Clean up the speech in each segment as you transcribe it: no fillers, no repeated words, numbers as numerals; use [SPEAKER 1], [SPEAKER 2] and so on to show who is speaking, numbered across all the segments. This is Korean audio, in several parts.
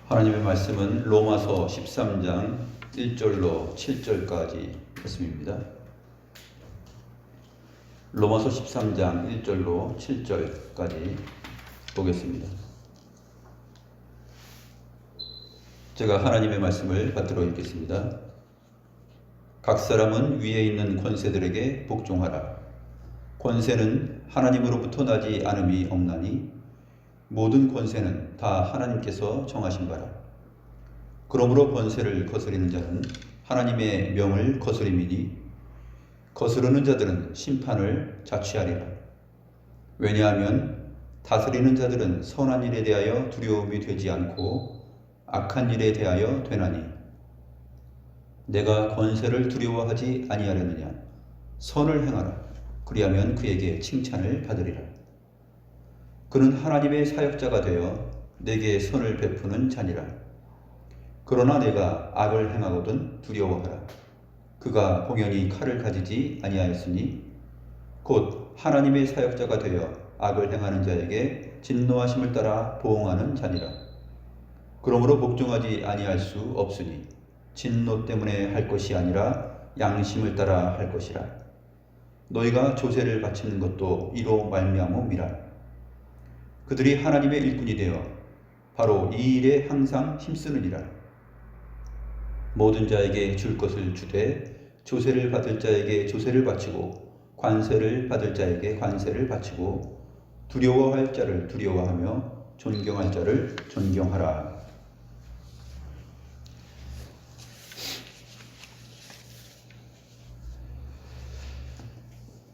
[SPEAKER 1] 하나님의 말씀은 로마서 13장 1절로 7절까지 말씀입니다. 로마서 13장 1절로 7절까지 보겠습니다. 제가 하나님의 말씀을 받들어 읽겠습니다. 각 사람은 위에 있는 권세들에게 복종하라. 권세는 하나님으로부터 나지 않음이 없나니 모든 권세는 다 하나님께서 정하신 바라. 그러므로 권세를 거스리는 자는 하나님의 명을 거스림이니 거스르는 자들은 심판을 자취하리라. 왜냐하면 다스리는 자들은 선한 일에 대하여 두려움이 되지 않고 악한 일에 대하여 되나니 내가 권세를 두려워하지 아니하려느냐. 선을 행하라. 그리하면 그에게 칭찬을 받으리라. 그는 하나님의 사역자가 되어 내게 선을 베푸는 자니라. 그러나 내가 악을 행하거든 두려워하라. 그가 공연히 칼을 가지지 아니하였으니 곧 하나님의 사역자가 되어 악을 행하는 자에게 진노하심을 따라 보응하는 자니라. 그러므로 복종하지 아니할 수 없으니 진노 때문에 할 것이 아니라 양심을 따라 할 것이라. 너희가 조세를 바치는 것도 이로 말미암음이라. 그들이 하나님의 일꾼이 되어 바로 이 일에 항상 힘쓰느니라. 모든 자에게 줄 것을 주되 조세를 받을 자에게 조세를 바치고 관세를 받을 자에게 관세를 바치고 두려워할 자를 두려워하며 존경할 자를 존경하라.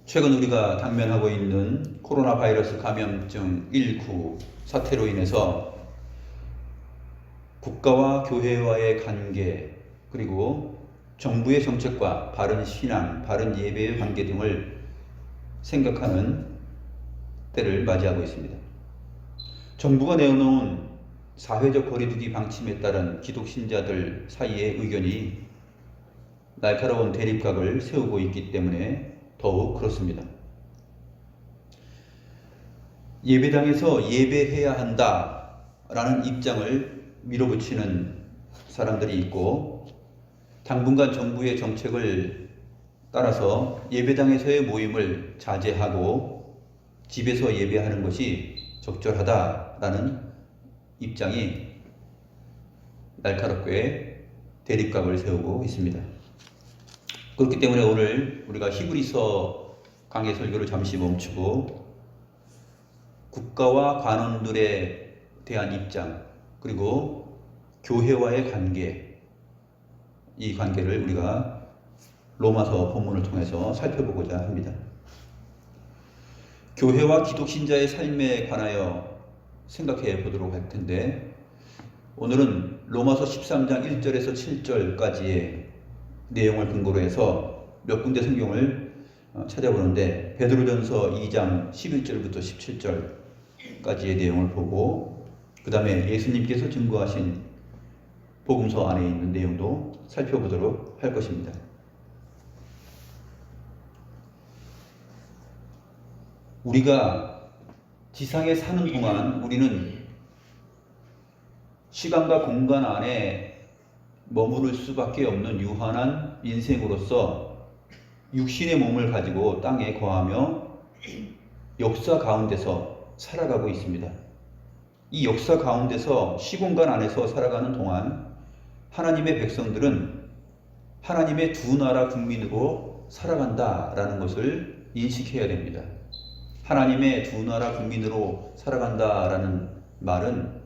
[SPEAKER 1] 최근 우리가 당면하고 있는 코로나 바이러스 감염증 19 사태로 인해서 국가와 교회와의 관계, 그리고 정부의 정책과 바른 신앙, 바른 예배의 관계 등을 생각하는 때를 맞이하고 있습니다. 정부가 내어놓은 사회적 거리두기 방침에 따른 기독신자들 사이의 의견이 날카로운 대립각을 세우고 있기 때문에 더욱 그렇습니다. 예배당에서 예배해야 한다라는 입장을 밀어붙이는 사람들이 있고, 당분간 정부의 정책을 따라서 예배당에서의 모임을 자제하고 집에서 예배하는 것이 적절하다라는 입장이 날카롭게 대립각을 세우고 있습니다. 그렇기 때문에 오늘 우리가 히브리서 강해 설교를 잠시 멈추고 국가와 관원들에 대한 입장, 그리고 교회와의 관계, 이 관계를 우리가 로마서 본문을 통해서 살펴보고자 합니다. 교회와 기독신자의 삶에 관하여 생각해 보도록 할 텐데, 오늘은 로마서 13장 1절에서 7절까지의 내용을 근거로 해서 몇 군데 성경을 찾아보는데, 베드로전서 2장 11절부터 17절까지의 내용을 보고, 그 다음에 예수님께서 증거하신 복음서 안에 있는 내용도 살펴보도록 할 것입니다. 우리가 지상에 사는 동안 우리는 시간과 공간 안에 머무를 수밖에 없는 유한한 인생으로서 육신의 몸을 가지고 땅에 거하며 역사 가운데서 살아가고 있습니다. 이 역사 가운데서 시공간 안에서 살아가는 동안 하나님의 백성들은 하나님의 두 나라 국민으로 살아간다라는 것을 인식해야 됩니다. 하나님의 두 나라 국민으로 살아간다라는 말은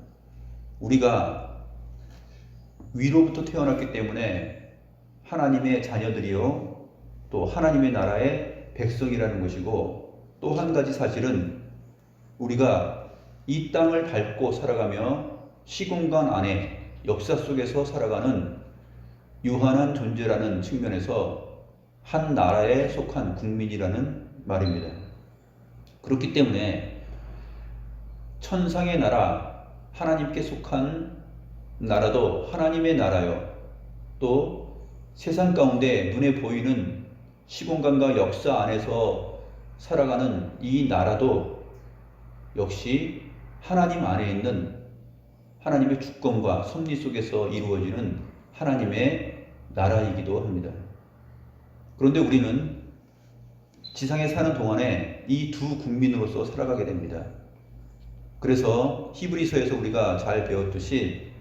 [SPEAKER 1] 우리가 위로부터 태어났기 때문에 하나님의 자녀들이요, 또 하나님의 나라의 백성이라는 것이고, 또 한 가지 사실은 우리가 이 땅을 밟고 살아가며 시공간 안에 역사 속에서 살아가는 유한한 존재라는 측면에서 한 나라에 속한 국민이라는 말입니다. 그렇기 때문에 천상의 나라, 하나님께 속한 나라도 하나님의 나라요, 또 세상 가운데 눈에 보이는 시공간과 역사 안에서 살아가는 이 나라도 역시 하나님 안에 있는 하나님의 주권과 섭리 속에서 이루어지는 하나님의 나라이기도 합니다. 그런데 우리는 지상에 사는 동안에 이 두 국민으로서 살아가게 됩니다. 그래서 히브리서에서 우리가 잘 배웠듯이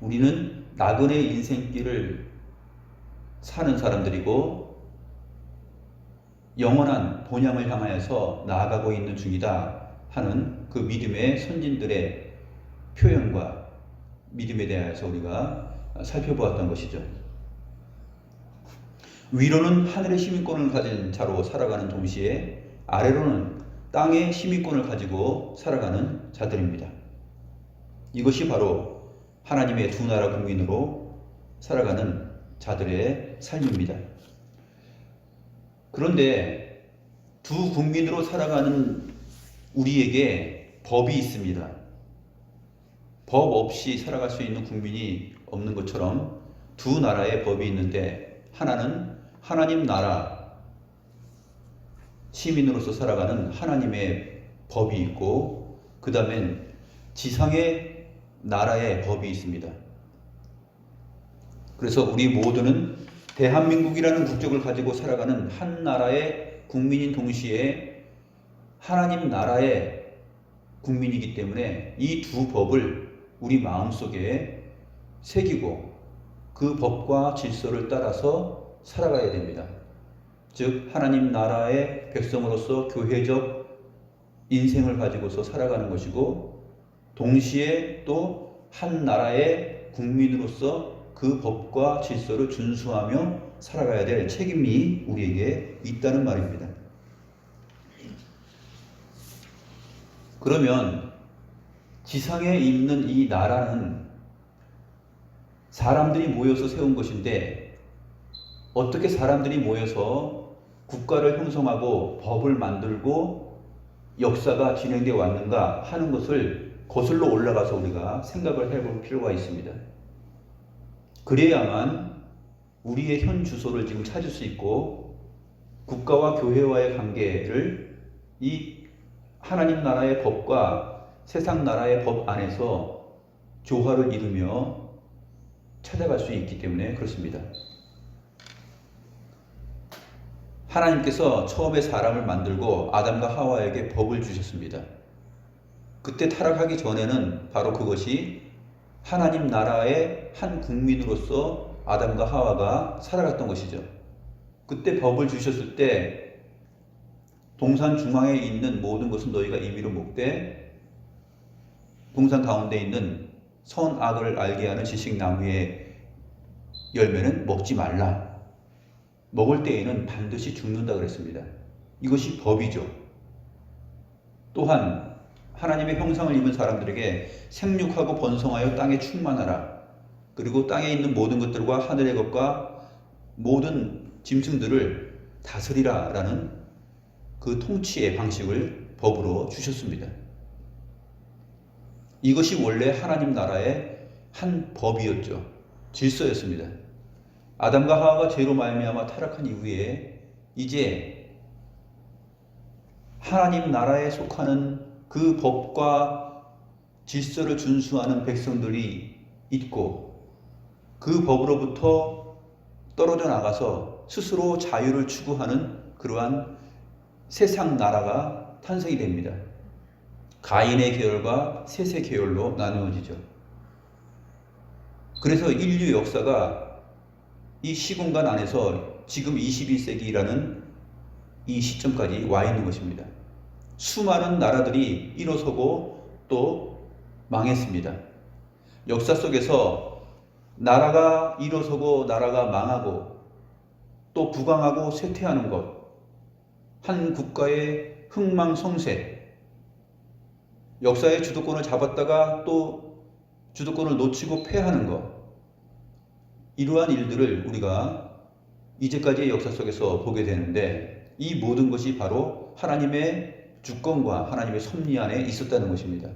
[SPEAKER 1] 우리는 나그네 인생길을 사는 사람들이고 영원한 본향을 향하여서 나아가고 있는 중이다 하는 그 믿음의 선진들의 표현과 믿음에 대해서 우리가 살펴보았던 것이죠. 위로는 하늘의 시민권을 가진 자로 살아가는 동시에 아래로는 땅의 시민권을 가지고 살아가는 자들입니다. 이것이 바로 하나님의 두 나라 국민으로 살아가는 자들의 삶입니다. 그런데 두 국민으로 살아가는 우리에게 법이 있습니다. 법 없이 살아갈 수 있는 국민이 없는 것처럼 두 나라의 법이 있는데 하나는 하나님 나라 시민으로서 살아가는 하나님의 법이 있고 그 다음엔 지상의 나라의 법이 있습니다. 그래서 우리 모두는 대한민국이라는 국적을 가지고 살아가는 한 나라의 국민인 동시에 하나님 나라의 국민이기 때문에 이 두 법을 우리 마음속에 새기고 그 법과 질서를 따라서 살아가야 됩니다. 즉 하나님 나라의 백성으로서 교회적 인생을 가지고서 살아가는 것이고 동시에 또 한 나라의 국민으로서 그 법과 질서를 준수하며 살아가야 될 책임이 우리에게 있다는 말입니다. 그러면 지상에 있는 이 나라는 사람들이 모여서 세운 것인데 어떻게 사람들이 모여서 국가를 형성하고 법을 만들고 역사가 진행되어 왔는가 하는 것을 거슬러 올라가서 우리가 생각을 해볼 필요가 있습니다. 그래야만 우리의 현 주소를 지금 찾을 수 있고 국가와 교회와의 관계를 이 하나님 나라의 법과 세상 나라의 법 안에서 조화를 이루며 찾아갈 수 있기 때문에 그렇습니다. 하나님께서 처음에 사람을 만들고 아담과 하와에게 법을 주셨습니다. 그때 타락하기 전에는 바로 그것이 하나님 나라의 한 국민으로서 아담과 하와가 살아갔던 것이죠. 그때 법을 주셨을 때 동산 중앙에 있는 모든 것은 너희가 임의로 먹되 동산 가운데 있는 선악을 알게 하는 지식나무의 열매는 먹지 말라. 먹을 때에는 반드시 죽는다 그랬습니다. 이것이 법이죠. 또한 하나님의 형상을 입은 사람들에게 생육하고 번성하여 땅에 충만하라. 그리고 땅에 있는 모든 것들과 하늘의 것과 모든 짐승들을 다스리라 라는 그 통치의 방식을 법으로 주셨습니다. 이것이 원래 하나님 나라의 한 법이었죠. 질서였습니다. 아담과 하와가 죄로 말미암아 타락한 이후에 이제 하나님 나라에 속하는 그 법과 질서를 준수하는 백성들이 있고 그 법으로부터 떨어져 나가서 스스로 자유를 추구하는 그러한 세상 나라가 탄생이 됩니다. 가인의 계열과 셋의 계열로 나누어지죠. 그래서 인류 역사가 이 시공간 안에서 지금 21세기라는 이 시점까지 와 있는 것입니다. 수많은 나라들이 일어서고 또 망했습니다. 역사 속에서 나라가 일어서고 나라가 망하고 또 부강하고 쇠퇴하는 것, 한 국가의 흥망성쇠, 역사의 주도권을 잡았다가 또 주도권을 놓치고 패하는 것, 이러한 일들을 우리가 이제까지의 역사 속에서 보게 되는데 이 모든 것이 바로 하나님의 주권과 하나님의 섭리 안에 있었다는 것입니다.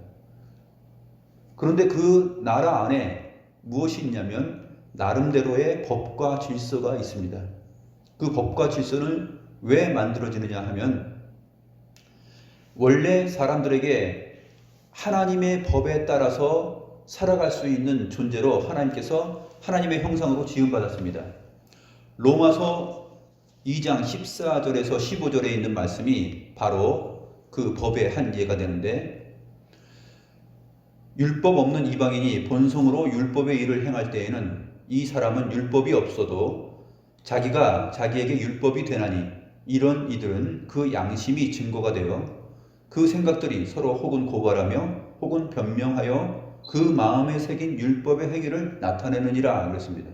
[SPEAKER 1] 그런데 그 나라 안에 무엇이 있냐면 나름대로의 법과 질서가 있습니다. 그 법과 질서는 왜 만들어지느냐 하면 원래 사람들에게 하나님의 법에 따라서 살아갈 수 있는 존재로 하나님께서 하나님의 형상으로 지음받았습니다. 로마서 2장 14절에서 15절에 있는 말씀이 바로 그 법의 한 예가 되는데, 율법 없는 이방인이 본성으로 율법의 일을 행할 때에는 이 사람은 율법이 없어도 자기가 자기에게 율법이 되나니 이런 이들은 그 양심이 증거가 되어 그 생각들이 서로 혹은 고발하며 혹은 변명하여 그 마음에 새긴 율법의 행위를 나타내느니라 그랬습니다.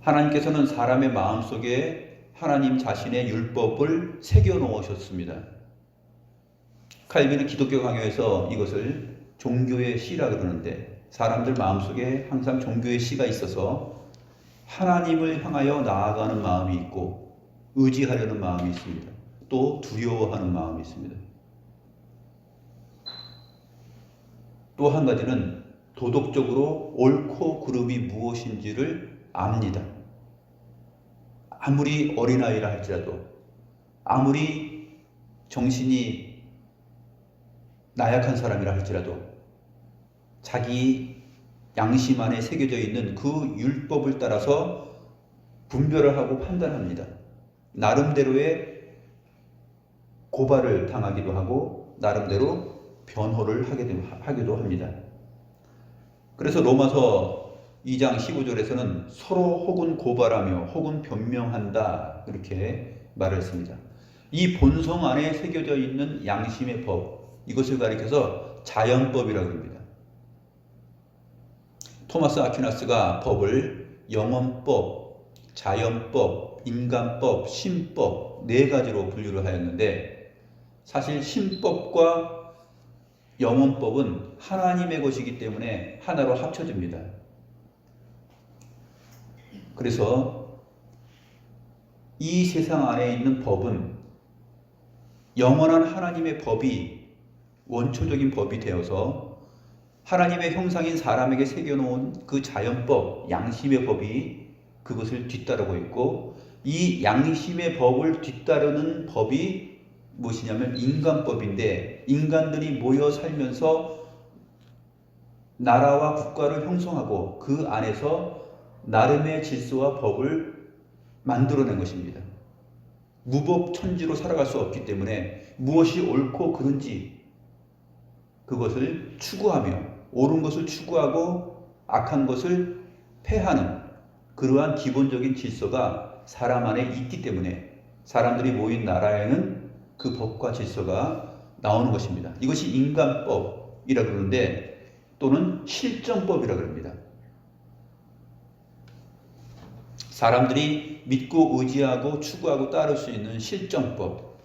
[SPEAKER 1] 하나님께서는 사람의 마음속에 하나님 자신의 율법을 새겨 놓으셨습니다. 칼빈은 기독교 강요에서 이것을 종교의 씨라 그러는데, 사람들 마음속에 항상 종교의 씨가 있어서 하나님을 향하여 나아가는 마음이 있고 의지하려는 마음이 있습니다. 또 두려워하는 마음이 있습니다. 또 한 가지는 도덕적으로 옳고 그름이 무엇인지를 압니다. 아무리 어린아이라 할지라도, 아무리 정신이 나약한 사람이라 할지라도 자기 양심 안에 새겨져 있는 그 율법을 따라서 분별을 하고 판단합니다. 나름대로의 고발을 당하기도 하고 나름대로 변호를 하기도 합니다. 그래서 로마서 2장 15절에서는 서로 혹은 고발하며 혹은 변명한다 이렇게 말을 했습니다. 이 본성 안에 새겨져 있는 양심의 법, 이것을 가리켜서 자연법이라고 합니다. 토마스 아퀴나스가 법을 영언법, 자연법, 인간법, 신법 네 가지로 분류를 하였는데, 사실 신법과 영언법은 하나님의 것이기 때문에 하나로 합쳐집니다. 그래서 이 세상 안에 있는 법은 영원한 하나님의 법이 원초적인 법이 되어서 하나님의 형상인 사람에게 새겨놓은 그 자연법, 양심의 법이 그것을 뒤따르고 있고, 이 양심의 법을 뒤따르는 법이 무엇이냐면 인간법인데, 인간들이 모여 살면서 나라와 국가를 형성하고 그 안에서 나름의 질서와 법을 만들어낸 것입니다. 무법천지로 살아갈 수 없기 때문에 무엇이 옳고 그른지 그것을 추구하며 옳은 것을 추구하고 악한 것을 폐하는 그러한 기본적인 질서가 사람 안에 있기 때문에 사람들이 모인 나라에는 그 법과 질서가 나오는 것입니다. 이것이 인간법이라고 그러는데, 또는 실정법이라고 합니다. 사람들이 믿고 의지하고 추구하고 따를 수 있는 실정법.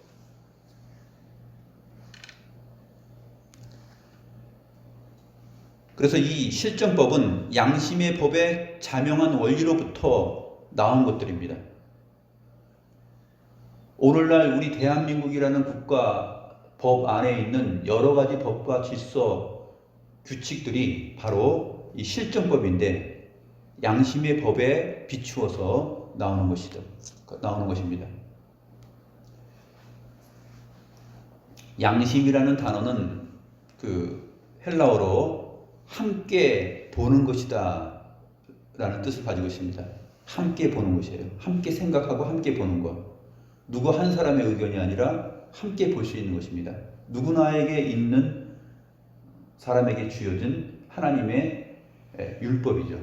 [SPEAKER 1] 그래서 이 실정법은 양심의 법의 자명한 원리로부터 나온 것들입니다. 오늘날 우리 대한민국이라는 국가 법 안에 있는 여러 가지 법과 질서, 규칙들이 바로 이 실정법인데 양심의 법에 비추어서 나오는 것입니다. 양심이라는 단어는 그 헬라어로 함께 보는 것이다 라는 뜻을 가지고 있습니다. 함께 보는 것이에요. 함께 생각하고 함께 보는 것. 누구 한 사람의 의견이 아니라 함께 볼 수 있는 것입니다. 누구나에게 있는 사람에게 주어진 하나님의 율법이죠.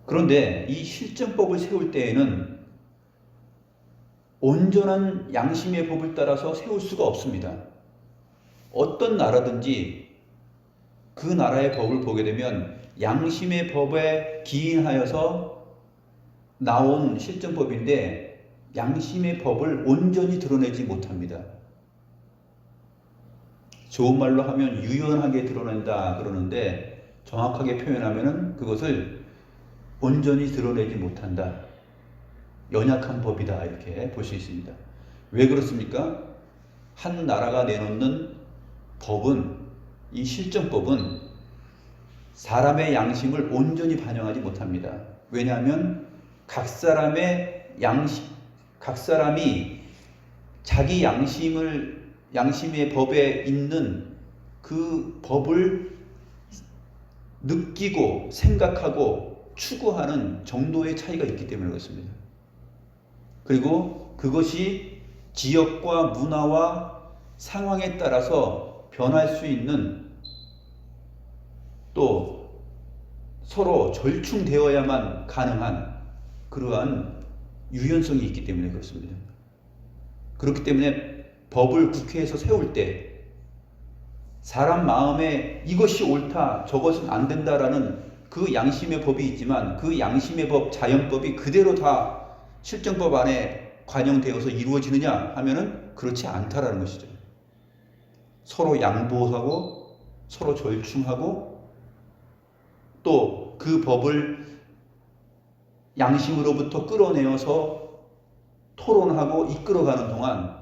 [SPEAKER 1] 그런데 이 실정법을 세울 때에는 온전한 양심의 법을 따라서 세울 수가 없습니다. 어떤 나라든지 그 나라의 법을 보게 되면 양심의 법에 기인하여서 나온 실정법인데 양심의 법을 온전히 드러내지 못합니다. 좋은 말로 하면 유연하게 드러낸다 그러는데, 정확하게 표현하면 그것을 온전히 드러내지 못한다. 연약한 법이다 이렇게 볼 수 있습니다. 왜 그렇습니까? 한 나라가 내놓는 법은, 이 실정법은 사람의 양심을 온전히 반영하지 못합니다. 왜냐하면 각 사람의 각 사람이 자기 양심의 법에 있는 그 법을 느끼고 생각하고 추구하는 정도의 차이가 있기 때문에 그렇습니다. 그리고 그것이 지역과 문화와 상황에 따라서 변할 수 있는, 또 서로 절충되어야만 가능한 그러한 유연성이 있기 때문에 그렇습니다. 그렇기 때문에 법을 국회에서 세울 때 사람 마음에 이것이 옳다, 저것은 안 된다라는 그 양심의 법이 있지만 그 양심의 법, 자연법이 그대로 다 실정법 안에 관영되어서 이루어지느냐 하면은 그렇지 않다라는 것이죠. 서로 양보하고 서로 절충하고 또 그 법을 양심으로부터 끌어내어서 토론하고 이끌어가는 동안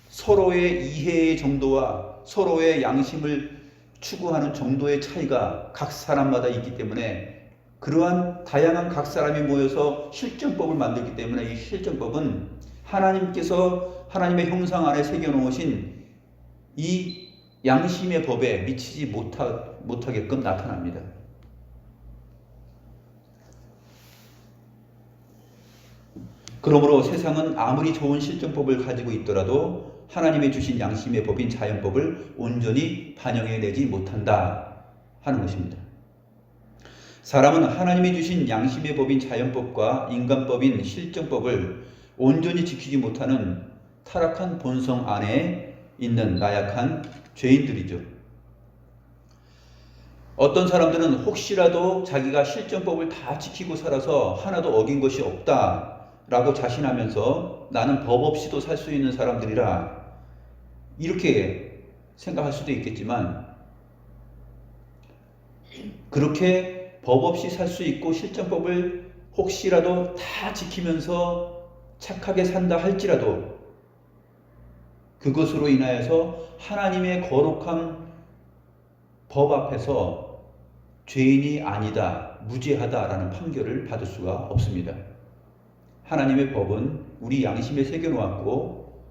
[SPEAKER 1] 서로의 이해의 정도와 서로의 양심을 추구하는 정도의 차이가 각 사람마다 있기 때문에 그러한 다양한 각 사람이 모여서 실정법을 만들기 때문에 이 실정법은 하나님께서 하나님의 형상 안에 새겨놓으신 이 양심의 법에 미치지 못하게끔 나타납니다. 그러므로 세상은 아무리 좋은 실정법을 가지고 있더라도 하나님의 주신 양심의 법인 자연법을 온전히 반영해내지 못한다 하는 것입니다. 사람은 하나님이 주신 양심의 법인 자연법과 인간법인 실정법을 온전히 지키지 못하는 타락한 본성 안에 있는 나약한 죄인들이죠. 어떤 사람들은 혹시라도 자기가 실정법을 다 지키고 살아서 하나도 어긴 것이 없다 라고 자신하면서 나는 법 없이도 살 수 있는 사람들이라 이렇게 생각할 수도 있겠지만, 그렇게 법 없이 살 수 있고 실정법을 혹시라도 다 지키면서 착하게 산다 할지라도 그것으로 인하여서 하나님의 거룩한 법 앞에서 죄인이 아니다, 무죄하다라는 판결을 받을 수가 없습니다. 하나님의 법은 우리 양심에 새겨놓았고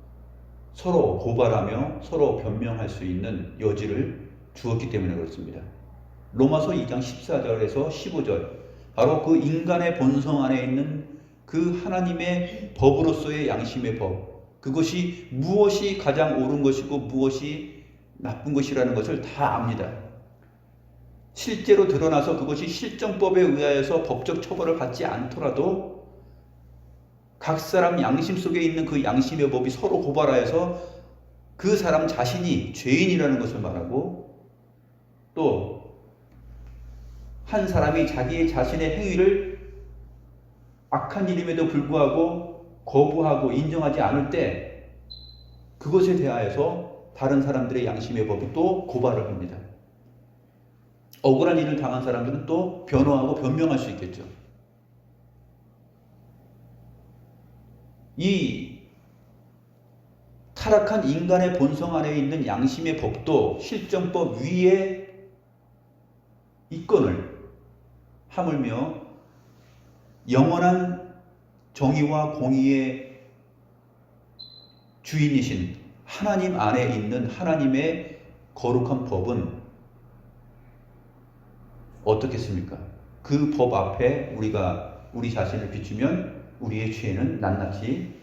[SPEAKER 1] 서로 고발하며 서로 변명할 수 있는 여지를 주었기 때문에 그렇습니다. 로마서 2장 14절에서 15절, 바로 그 인간의 본성 안에 있는 그 하나님의 법으로서의 양심의 법, 그것이 무엇이 가장 옳은 것이고 무엇이 나쁜 것이라는 것을 다 압니다. 실제로 드러나서 그것이 실정법에 의하여서 법적 처벌을 받지 않더라도 각 사람 양심 속에 있는 그 양심의 법이 서로 고발하여서 그 사람 자신이 죄인이라는 것을 말하고, 또 한 사람이 자기 자신의 행위를 악한 일임에도 불구하고 거부하고 인정하지 않을 때 그것에 대하여서 다른 사람들의 양심의 법이 또 고발을 합니다. 억울한 일을 당한 사람들은 또 변호하고 변명할 수 있겠죠. 이 타락한 인간의 본성 안에 있는 양심의 법도 실정법 위에 이권을 하물며 영원한 정의와 공의의 주인이신 하나님 안에 있는 하나님의 거룩한 법은 어떻겠습니까? 그 법 앞에 우리가 우리 자신을 비추면 우리의 죄는 낱낱이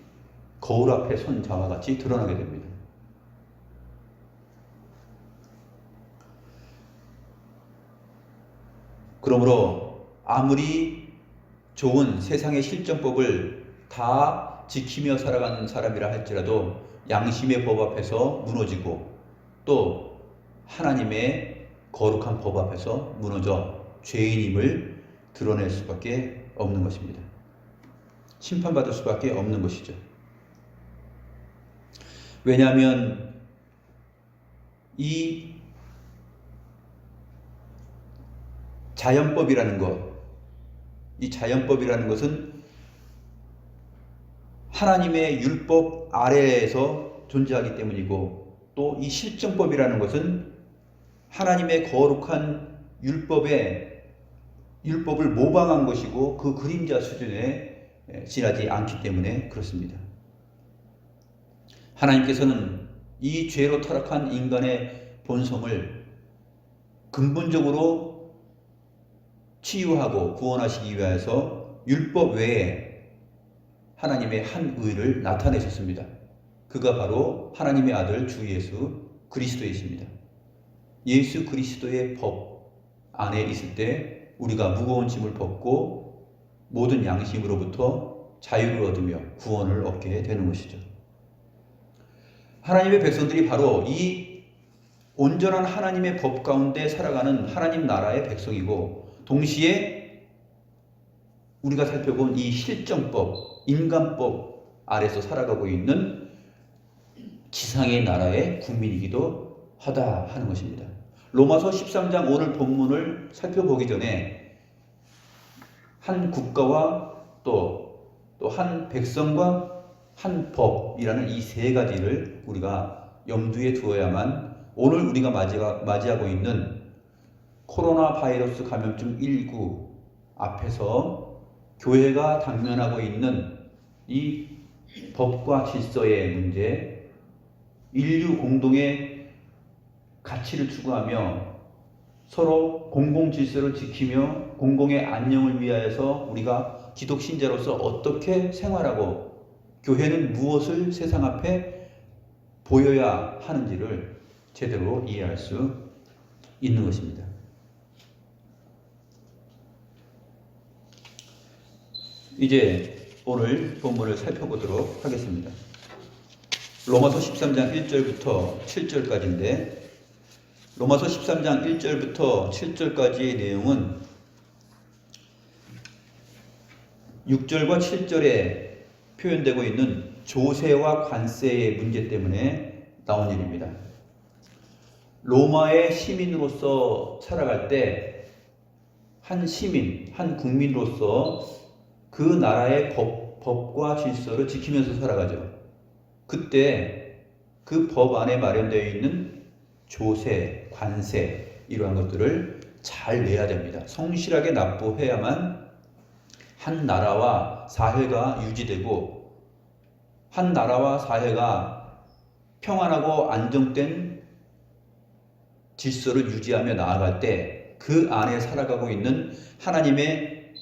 [SPEAKER 1] 거울 앞에 선 자와 같이 드러나게 됩니다. 그러므로 아무리 좋은 세상의 실정법을 다 지키며 살아가는 사람이라 할지라도 양심의 법 앞에서 무너지고 또 하나님의 거룩한 법 앞에서 무너져 죄인임을 드러낼 수밖에 없는 것입니다. 심판받을 수밖에 없는 것이죠. 왜냐하면 이 자연법이라는 것은 하나님의 율법 아래에서 존재하기 때문이고, 또 이 실정법이라는 것은 하나님의 거룩한 율법을 모방한 것이고 그 그림자 수준의 지나지 않기 때문에 그렇습니다. 하나님께서는 이 죄로 타락한 인간의 본성을 근본적으로 치유하고 구원하시기 위해서 율법 외에 하나님의 한 의를 나타내셨습니다. 그가 바로 하나님의 아들 주 예수 그리스도이십니다. 예수 그리스도의 법 안에 있을 때 우리가 무거운 짐을 벗고 모든 양심으로부터 자유를 얻으며 구원을 얻게 되는 것이죠. 하나님의 백성들이 바로 이 온전한 하나님의 법 가운데 살아가는 하나님 나라의 백성이고, 동시에 우리가 살펴본 이 실정법, 인간법 아래서 살아가고 있는 지상의 나라의 국민이기도 하다 하는 것입니다. 로마서 13장 오늘 본문을 살펴보기 전에 한 국가와 또 한 백성과 한 법이라는 이 세 가지를 우리가 염두에 두어야만 오늘 우리가 맞이하고 있는 코로나 바이러스 감염증 19 앞에서 교회가 당면하고 있는 이 법과 질서의 문제, 인류 공동의 가치를 추구하며 서로 공공 질서를 지키며 공공의 안녕을 위하여서 우리가 기독 신자로서 어떻게 생활하고 교회는 무엇을 세상 앞에 보여야 하는지를 제대로 이해할 수 있는 것입니다. 이제 오늘 본문을 살펴보도록 하겠습니다. 로마서 13장 1절부터 7절까지인데, 로마서 13장 1절부터 7절까지의 내용은 6절과 7절에 표현되고 있는 조세와 관세의 문제 때문에 나온 일입니다. 로마의 시민으로서 살아갈 때 한 시민, 한 국민으로서 그 나라의 법과 질서를 지키면서 살아가죠. 그때 그 법 안에 마련되어 있는 조세, 관세 이러한 것들을 잘 내야 됩니다. 성실하게 납부해야만 한 나라와 사회가 유지되고 한 나라와 사회가 평안하고 안정된 질서를 유지하며 나아갈 때 그 안에 살아가고 있는 하나님의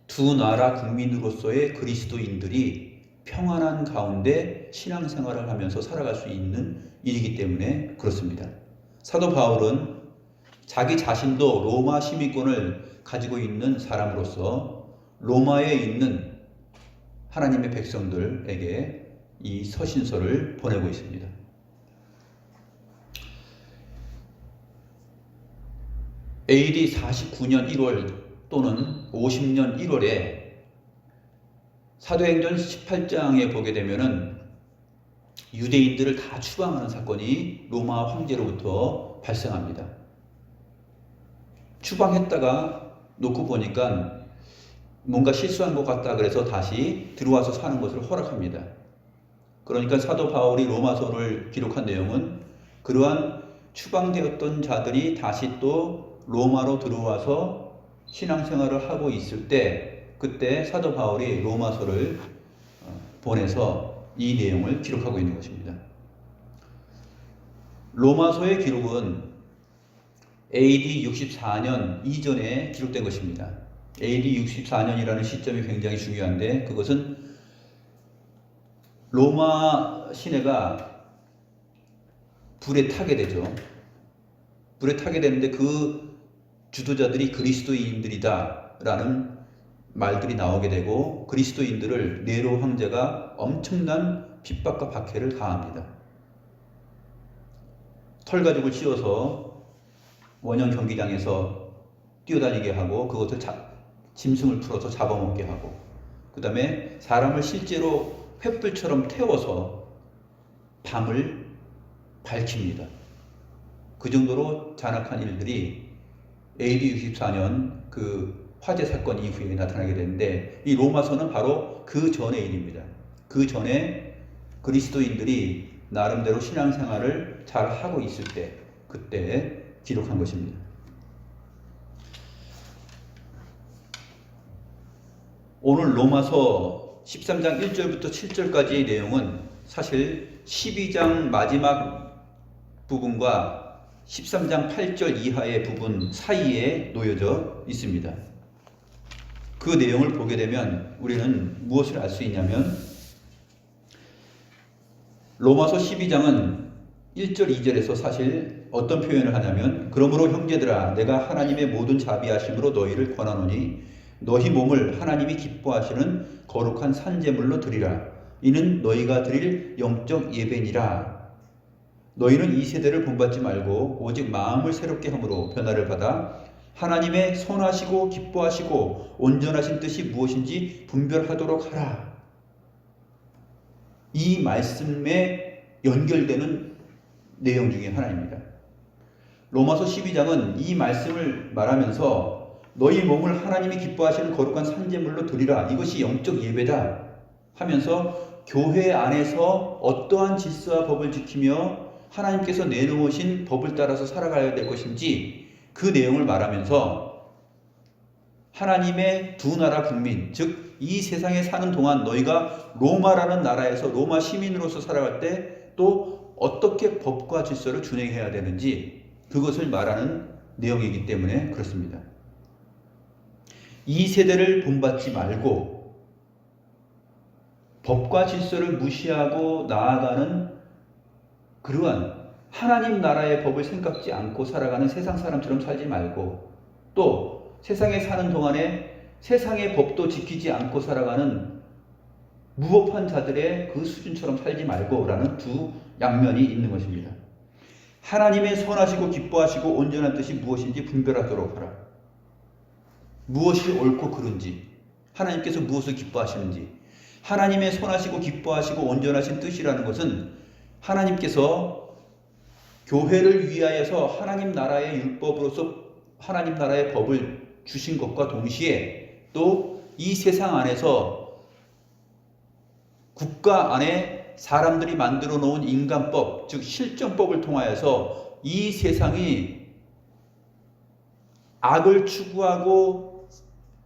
[SPEAKER 1] 두 나라 국민으로서의 그리스도인들이 평안한 가운데 신앙생활을 하면서 살아갈 수 있는 일이기 때문에 그렇습니다. 사도 바울은 자기 자신도 로마 시민권을 가지고 있는 사람으로서 로마에 있는 하나님의 백성들에게 이 서신서를 보내고 있습니다. AD 49년 1월 또는 50년 1월에 사도행전 18장에 보게 되면은 유대인들을 다 추방하는 사건이 로마 황제로부터 발생합니다. 추방했다가 놓고 보니까 뭔가 실수한 것 같다 그래서 다시 들어와서 사는 것을 허락합니다. 그러니까 사도 바울이 로마서를 기록한 내용은 그러한 추방되었던 자들이 다시 또 로마로 들어와서 신앙생활을 하고 있을 때 그때 사도 바울이 로마서를 보내서 이 내용을 기록하고 있는 것입니다. 로마서의 기록은 AD 64년 이전에 기록된 것입니다. AD 64년이라는 시점이 굉장히 중요한데 그것은 로마 시내가 불에 타게 되죠. 불에 타게 되는데 그 주도자들이 그리스도인들이다 라는 말들이 나오게 되고 그리스도인들을 네로 황제가 엄청난 핍박과 박해를 가합니다. 털가죽을 씌워서 원형 경기장에서 뛰어다니게 하고 그것을 짐승을 풀어서 잡아먹게 하고 그 다음에 사람을 실제로 횃불처럼 태워서 밤을 밝힙니다. 그 정도로 잔악한 일들이 AD 64년 그 화재 사건 이후에 나타나게 되는데 이 로마서는 바로 그 전의 일입니다. 그 전에 그리스도인들이 나름대로 신앙생활을 잘 하고 있을 때 그때 기록한 것입니다. 오늘 로마서 13장 1절부터 7절까지의 내용은 사실 12장 마지막 부분과 13장 8절 이하의 부분 사이에 놓여져 있습니다. 그 내용을 보게 되면 우리는 무엇을 알 수 있냐면, 로마서 12장은 1절 2절에서 사실 어떤 표현을 하냐면, 그러므로 형제들아 내가 하나님의 모든 자비하심으로 너희를 권하노니 너희 몸을 하나님이 기뻐하시는 거룩한 산제물로 드리라. 이는 너희가 드릴 영적 예배니라. 너희는 이 세대를 본받지 말고 오직 마음을 새롭게 함으로 변화를 받아 하나님의 선하시고 기뻐하시고 온전하신 뜻이 무엇인지 분별하도록 하라. 이 말씀에 연결되는 내용 중에 하나입니다. 로마서 12장은 이 말씀을 말하면서 너희 몸을 하나님이 기뻐하시는 거룩한 산제물로 드리라. 이것이 영적 예배다 하면서 교회 안에서 어떠한 질서와 법을 지키며 하나님께서 내놓으신 법을 따라서 살아가야 될 것인지 그 내용을 말하면서 하나님의 두 나라 국민, 즉 이 세상에 사는 동안 너희가 로마라는 나라에서 로마 시민으로서 살아갈 때 또 어떻게 법과 질서를 준행해야 되는지 그것을 말하는 내용이기 때문에 그렇습니다. 이 세대를 본받지 말고 법과 질서를 무시하고 나아가는 그러한 하나님 나라의 법을 생각지 않고 살아가는 세상 사람처럼 살지 말고, 또 세상에 사는 동안에 세상의 법도 지키지 않고 살아가는 무법한 자들의 그 수준처럼 살지 말고 라는 두 양면이 있는 것입니다. 하나님의 선하시고 기뻐하시고 온전한 뜻이 무엇인지 분별하도록 하라. 무엇이 옳고 그른지, 하나님께서 무엇을 기뻐하시는지. 하나님의 선하시고 기뻐하시고 온전하신 뜻이라는 것은 하나님께서 교회를 위하여서 하나님 나라의 율법으로서 하나님 나라의 법을 주신 것과 동시에 또 이 세상 안에서 국가 안에 사람들이 만들어 놓은 인간법, 즉 실정법을 통하여서 이 세상이 악을 추구하고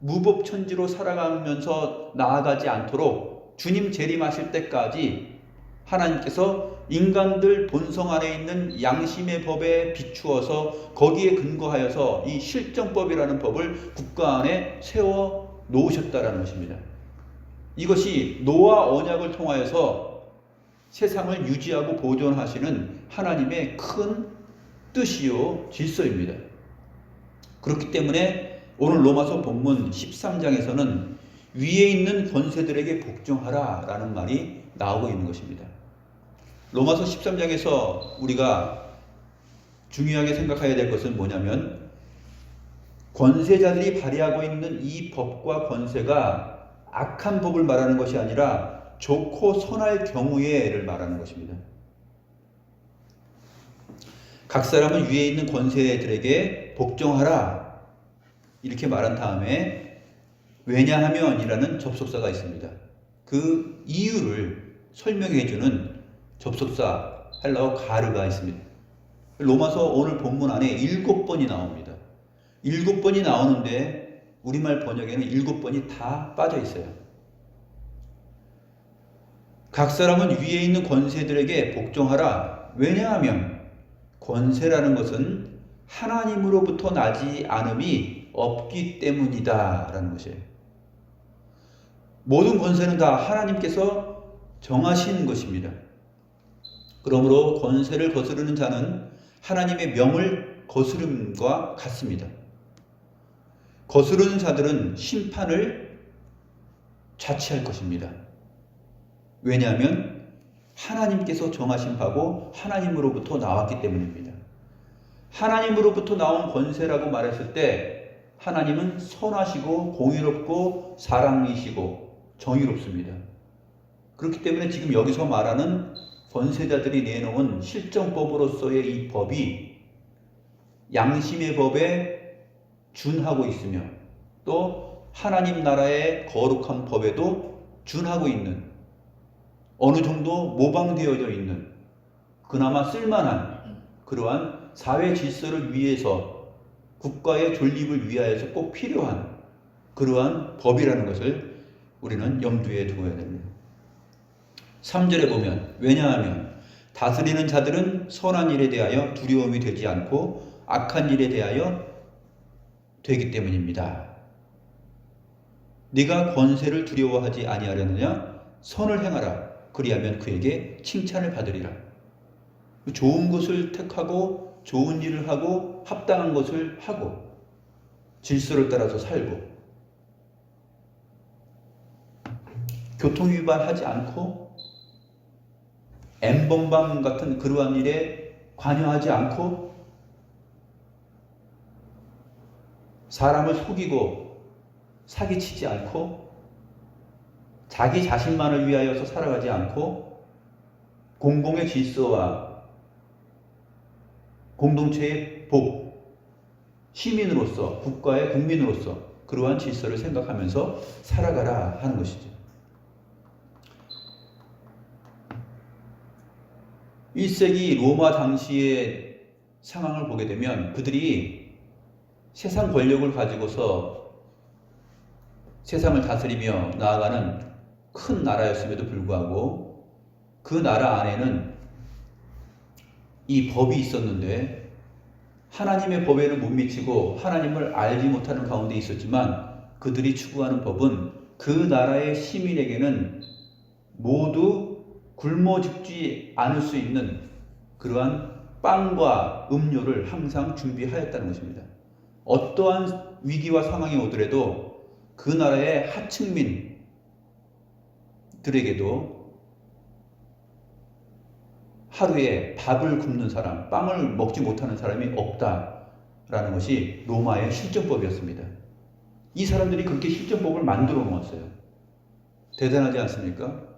[SPEAKER 1] 무법천지로 살아가면서 나아가지 않도록 주님 재림하실 때까지 하나님께서 인간들 본성 안에 있는 양심의 법에 비추어서 거기에 근거하여서 이 실정법이라는 법을 국가 안에 세워 놓으셨다라는 것입니다. 이것이 노아 언약을 통하여서 세상을 유지하고 보존하시는 하나님의 큰 뜻이요 질서입니다. 그렇기 때문에 오늘 로마서 본문 13장에서는 위에 있는 권세들에게 복종하라 라는 말이 나오고 있는 것입니다. 로마서 13장에서 우리가 중요하게 생각해야 될 것은 뭐냐면, 권세자들이 발휘하고 있는 이 법과 권세가 악한 법을 말하는 것이 아니라 좋고 선할 경우에를 말하는 것입니다. 각 사람은 위에 있는 권세들에게 복종하라 이렇게 말한 다음에 왜냐하면이라는 접속사가 있습니다. 그 이유를 설명해 주는 접속사 헬라어 가르가 있습니다. 로마서 오늘 본문 안에 7번이 나옵니다. 7번이 나오는데 우리말 번역에는 7번이 다 빠져 있어요. 각 사람은 위에 있는 권세들에게 복종하라. 왜냐하면 권세라는 것은 하나님으로부터 나지 않음이 없기 때문이다 라는 것이에요. 모든 권세는 다 하나님께서 정하신 것입니다. 그러므로 권세를 거스르는 자는 하나님의 명을 거스름과 같습니다. 거스르는 자들은 심판을 자취할 것입니다. 왜냐하면 하나님께서 정하신 바고 하나님으로부터 나왔기 때문입니다. 하나님으로부터 나온 권세라고 말했을 때 하나님은 선하시고 공의롭고 사랑이시고 정의롭습니다. 그렇기 때문에 지금 여기서 말하는 권세자들이 내놓은 실정법으로서의 이 법이 양심의 법에 준하고 있으며 또 하나님 나라의 거룩한 법에도 준하고 있는, 어느 정도 모방되어져 있는, 그나마 쓸만한 그러한 사회 질서를 위해서, 국가의 존립을 위하여서 꼭 필요한 그러한 법이라는 것을 우리는 염두에 두어야 됩니다. 3절에 보면 왜냐하면 다스리는 자들은 선한 일에 대하여 두려움이 되지 않고 악한 일에 대하여 되기 때문입니다. 네가 권세를 두려워하지 아니하려느냐? 선을 행하라. 그리하면 그에게 칭찬을 받으리라. 좋은 것을 택하고 좋은 일을 하고 합당한 것을 하고 질서를 따라서 살고 교통위반하지 않고 N번방 같은 그러한 일에 관여하지 않고 사람을 속이고 사기치지 않고 자기 자신만을 위하여서 살아가지 않고 공공의 질서와 공동체의 복, 시민으로서 국가의 국민으로서 그러한 질서를 생각하면서 살아가라 하는 것이죠. 1세기 로마 당시의 상황을 보게 되면 그들이 세상 권력을 가지고서 세상을 다스리며 나아가는 큰 나라였음에도 불구하고 그 나라 안에는 이 법이 있었는데 하나님의 법에는 못 미치고 하나님을 알지 못하는 가운데 있었지만 그들이 추구하는 법은 그 나라의 시민에게는 모두 굶어 죽지 않을 수 있는 그러한 빵과 음료를 항상 준비하였다는 것입니다. 어떠한 위기와 상황이 오더라도 그 나라의 하층민들에게도 하루에 밥을 굶는 사람, 빵을 먹지 못하는 사람이 없다라는 것이 로마의 실정법이었습니다. 이 사람들이 그렇게 실정법을 만들어 놓았어요. 대단하지 않습니까?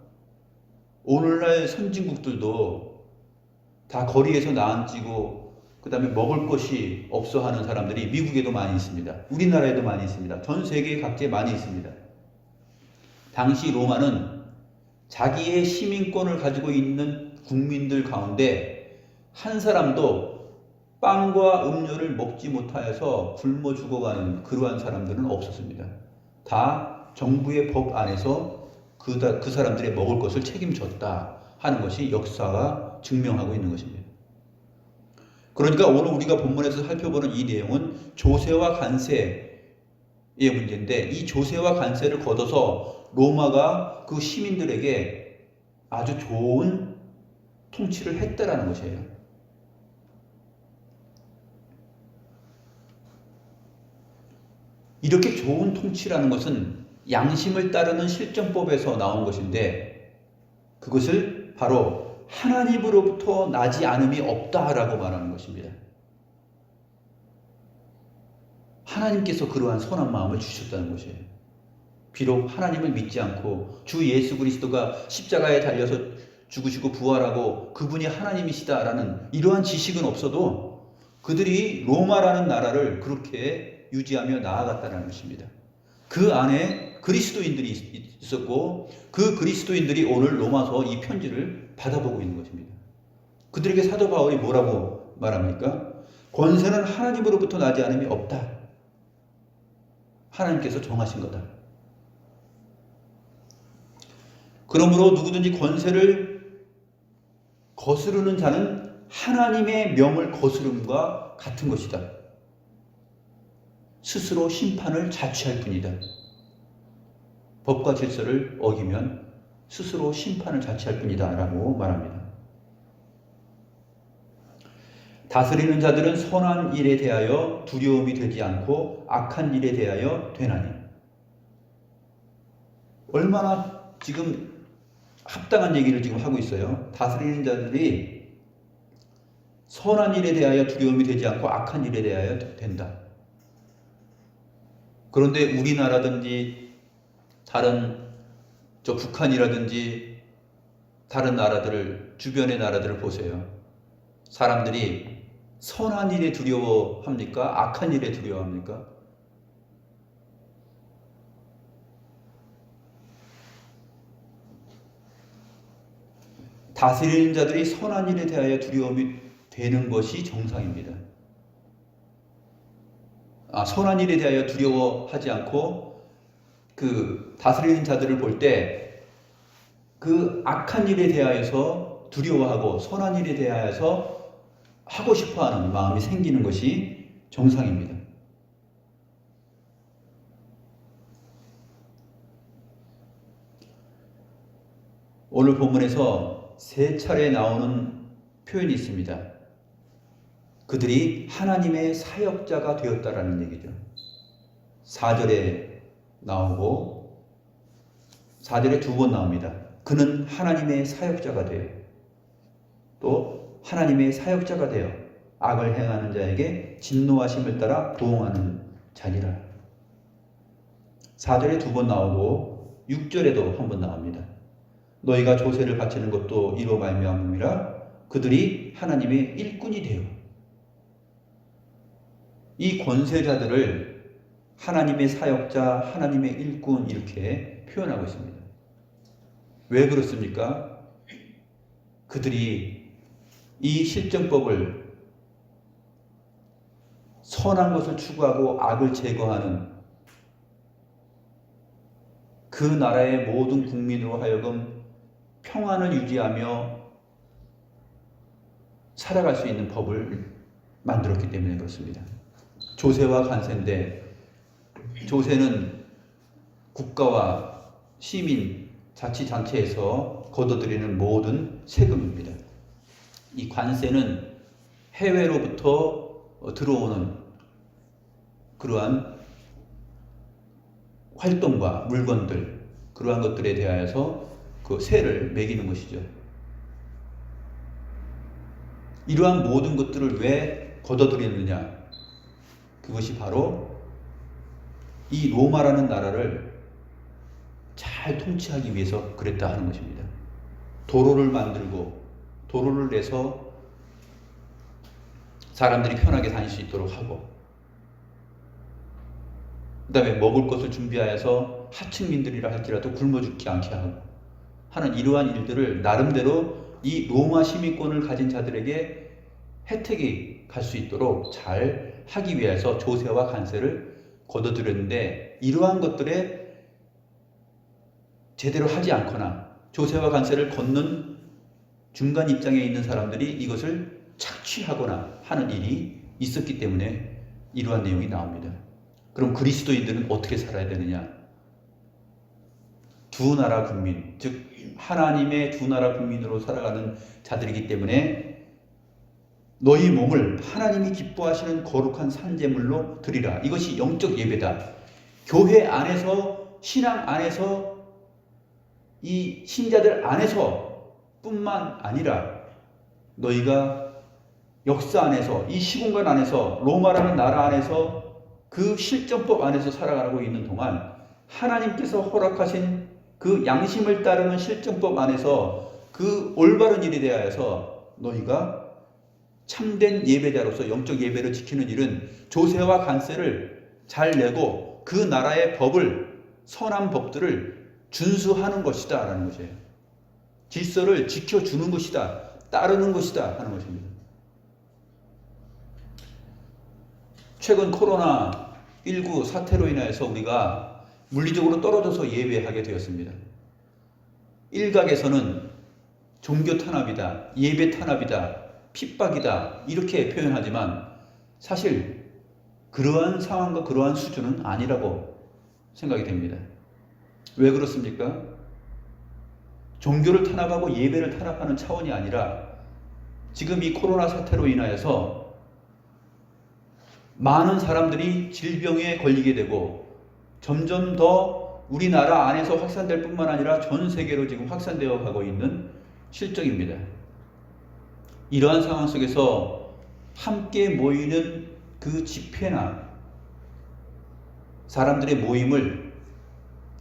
[SPEAKER 1] 오늘날 선진국들도 다 거리에서 나앉히고 그 다음에 먹을 것이 없어 하는 사람들이 미국에도 많이 있습니다. 우리나라에도 많이 있습니다. 전 세계 각지에 많이 있습니다. 당시 로마는 자기의 시민권을 가지고 있는 국민들 가운데 한 사람도 빵과 음료를 먹지 못하여서 굶어 죽어가는 그러한 사람들은 없었습니다. 다 정부의 법 안에서 그 사람들의 먹을 것을 책임졌다 하는 것이 역사가 증명하고 있는 것입니다. 그러니까 오늘 우리가 본문에서 살펴보는 이 내용은 조세와 관세의 문제인데 이 조세와 관세를 걷어서 로마가 그 시민들에게 아주 좋은 통치를 했다라는 것이에요. 이렇게 좋은 통치라는 것은 양심을 따르는 실정법에서 나온 것인데 그것을 바로 하나님으로부터 나지 않음이 없다라고 말하는 것입니다. 하나님께서 그러한 선한 마음을 주셨다는 것이에요. 비록 하나님을 믿지 않고 주 예수 그리스도가 십자가에 달려서 죽으시고 부활하고 그분이 하나님이시다라는 이러한 지식은 없어도 그들이 로마라는 나라를 그렇게 유지하며 나아갔다는 것입니다. 그 안에 그리스도인들이 있었고 그 그리스도인들이 오늘 로마서 이 편지를 받아보고 있는 것입니다. 그들에게 사도 바울이 뭐라고 말합니까? 권세는 하나님으로부터 나지 않음이 없다. 하나님께서 정하신 거다. 그러므로 누구든지 권세를 거스르는 자는 하나님의 명을 거스름과 같은 것이다. 스스로 심판을 자취할 뿐이다. 법과 질서를 어기면 스스로 심판을 자취할 뿐이다 라고 말합니다. 다스리는 자들은 선한 일에 대하여 두려움이 되지 않고 악한 일에 대하여 되나니. 얼마나 지금 합당한 얘기를 지금 하고 있어요. 다스리는 자들이 선한 일에 대하여 두려움이 되지 않고 악한 일에 대하여 된다. 그런데 우리나라든지 다른 북한이라든지 다른 나라들을 주변의 나라들을 보세요. 사람들이 선한 일에 두려워합니까? 악한 일에 두려워합니까? 다스리는 자들이 선한 일에 대하여 두려움이 되는 것이 정상입니다. 선한 일에 대하여 두려워하지 않고 그 다스리는 자들을 볼 때 그 악한 일에 대하여서 두려워하고 선한 일에 대하여서 하고 싶어하는 마음이 생기는 것이 정상입니다. 오늘 본문에서 세 차례 나오는 표현이 있습니다. 그들이 하나님의 사역자가 되었다라는 얘기죠. 4절에 나오고 4절에 2번 나옵니다. 그는 하나님의 사역자가 되어, 또 하나님의 사역자가 되어 악을 행하는 자에게 진노하심을 따라 보응하는 자니라. 4절에 2번 나오고 6절에도 한 번 나옵니다. 너희가 조세를 바치는 것도 이로 말미암음이라. 그들이 하나님의 일꾼이 되어. 이 권세자들을 하나님의 사역자, 하나님의 일꾼 이렇게 표현하고 있습니다. 왜 그렇습니까? 그들이 이 실정법을 선한 것을 추구하고 악을 제거하는 그 나라의 모든 국민으로 하여금 평안을 유지하며 살아갈 수 있는 법을 만들었기 때문에 그렇습니다. 조세와 관세인데, 조세는 국가와 시민, 자치단체에서 걷어들이는 모든 세금입니다. 이 관세는 해외로부터 들어오는 그러한 활동과 물건들, 그러한 것들에 대하여서 그 세를 매기는 것이죠. 이러한 모든 것들을 왜 걷어들이느냐? 그것이 바로 이 로마라는 나라를 잘 통치하기 위해서 그랬다 하는 것입니다. 도로를 만들고 도로를 내서 사람들이 편하게 다닐 수 있도록 하고, 그 다음에 먹을 것을 준비하여서 하층민들이라 할지라도 굶어 죽지 않게 하고 하는 이러한 일들을 나름대로 이 로마 시민권을 가진 자들에게 혜택이 갈 수 있도록 잘 하기 위해서 조세와 관세를 걷어들였는데, 이러한 것들에 제대로 하지 않거나 조세와 관세를 걷는 중간 입장에 있는 사람들이 이것을 착취하거나 하는 일이 있었기 때문에 이러한 내용이 나옵니다. 그럼 그리스도인들은 어떻게 살아야 되느냐? 두 나라 국민, 즉 하나님의 두 나라 국민으로 살아가는 자들이기 때문에 너희 몸을 하나님이 기뻐하시는 거룩한 산제물로 드리라. 이것이 영적 예배다. 교회 안에서, 신앙 안에서, 이 신자들 안에서 뿐만 아니라 너희가 역사 안에서, 이 시공간 안에서, 로마라는 나라 안에서, 그 실정법 안에서 살아가고 있는 동안 하나님께서 허락하신 그 양심을 따르는 실정법 안에서 그 올바른 일에 대하여서 너희가 참된 예배자로서 영적 예배를 지키는 일은 조세와 관세를 잘 내고 그 나라의 법을, 선한 법들을 준수하는 것이다 라는 것이에요. 질서를 지켜주는 것이다, 따르는 것이다 하는 것입니다. 최근 코로나19 사태로 인해서 우리가 물리적으로 떨어져서 예배하게 되었습니다. 일각에서는 종교 탄압이다, 예배 탄압이다, 핍박이다 이렇게 표현하지만 사실 그러한 상황과 그러한 수준은 아니라고 생각이 됩니다. 왜 그렇습니까? 종교를 탄압하고 예배를 탄압하는 차원이 아니라 지금 이 코로나 사태로 인하여서 많은 사람들이 질병에 걸리게 되고 점점 더 우리나라 안에서 확산될 뿐만 아니라 전 세계로 지금 확산되어 가고 있는 실정입니다. 이러한 상황 속에서 함께 모이는 그 집회나 사람들의 모임을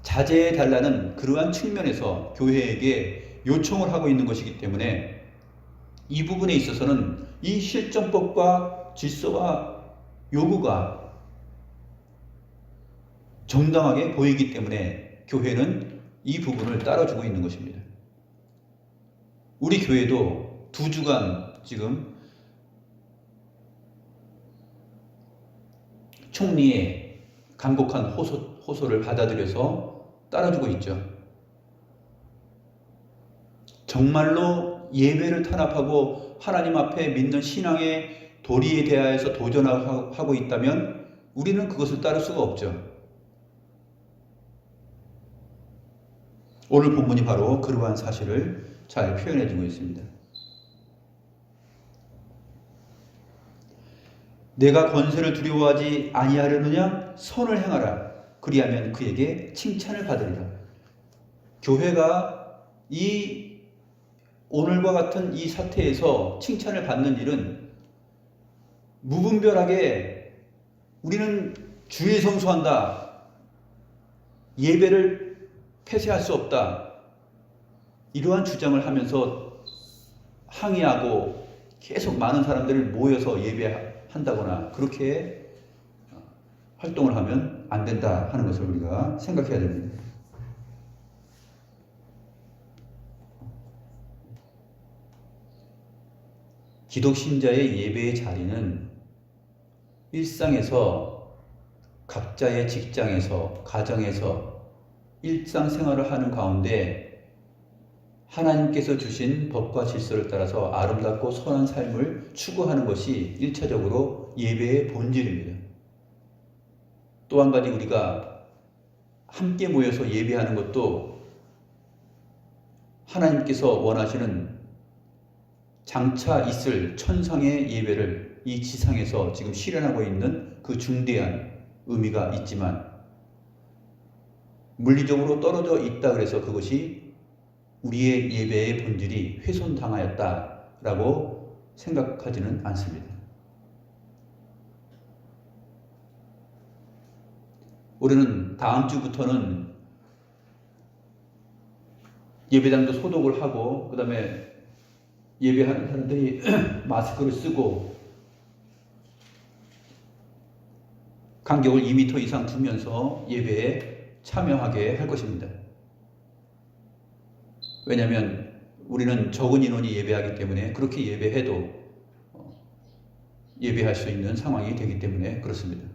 [SPEAKER 1] 자제해 달라는 그러한 측면에서 교회에게 요청을 하고 있는 것이기 때문에 이 부분에 있어서는 이 실정법과 질서와 요구가 정당하게 보이기 때문에 교회는 이 부분을 따라주고 있는 것입니다. 우리 교회도 2주간 지금 총리의 간곡한 호소를 받아들여서 따라주고 있죠. 정말로 예배를 탄압하고 하나님 앞에 믿는 신앙의 도리에 대하여서 도전하고 있다면 우리는 그것을 따를 수가 없죠. 오늘 본문이 바로 그러한 사실을 잘 표현해주고 있습니다. 내가 권세를 두려워하지 아니하려느냐? 선을 행하라. 그리하면 그에게 칭찬을 받으리라. 교회가 이 오늘과 같은 이 사태에서 칭찬을 받는 일은 무분별하게 우리는 주일 성수한다, 예배를 폐쇄할 수 없다, 이러한 주장을 하면서 항의하고 계속 많은 사람들을 모여서 예배한다거나 그렇게 활동을 하면 안 된다 하는 것을 우리가 생각해야 됩니다. 기독 신자의 예배의 자리는 일상에서, 각자의 직장에서, 가정에서 일상생활을 하는 가운데 하나님께서 주신 법과 질서를 따라서 아름답고 선한 삶을 추구하는 것이 1차적으로 예배의 본질입니다. 또 한 가지, 우리가 함께 모여서 예배하는 것도 하나님께서 원하시는 장차 있을 천상의 예배를 이 지상에서 지금 실현하고 있는 그 중대한 의미가 있지만, 물리적으로 떨어져 있다 그래서 그것이 우리의 예배의 본질이 훼손당하였다라고 생각하지는 않습니다. 우리는 다음 주부터는 예배당도 소독을 하고, 그 다음에 예배하는 사람들이 마스크를 쓰고 간격을 2m 이상 두면서 예배에 참여하게 할 것입니다. 왜냐하면 우리는 적은 인원이 예배하기 때문에, 그렇게 예배해도 예배할 수 있는 상황이 되기 때문에 그렇습니다.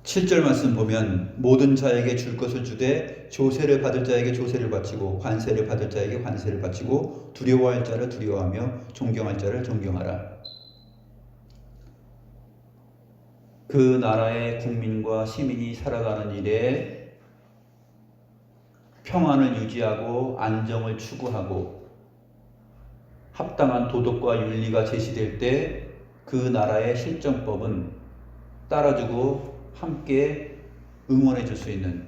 [SPEAKER 1] (7절) 말씀 보면, 모든 자에게 줄 것을 주되 조세를 받을 자에게 조세를 바치고 관세를 받을 자에게 관세를 바치고 두려워할 자를 두려워하며 존경할 자를 존경하라. 그 나라의 국민과 시민이 살아가는 일에 평안을 유지하고 안정을 추구하고 합당한 도덕과 윤리가 제시될 때 그 나라의 실정법은 따라주고 함께 응원해 줄 수 있는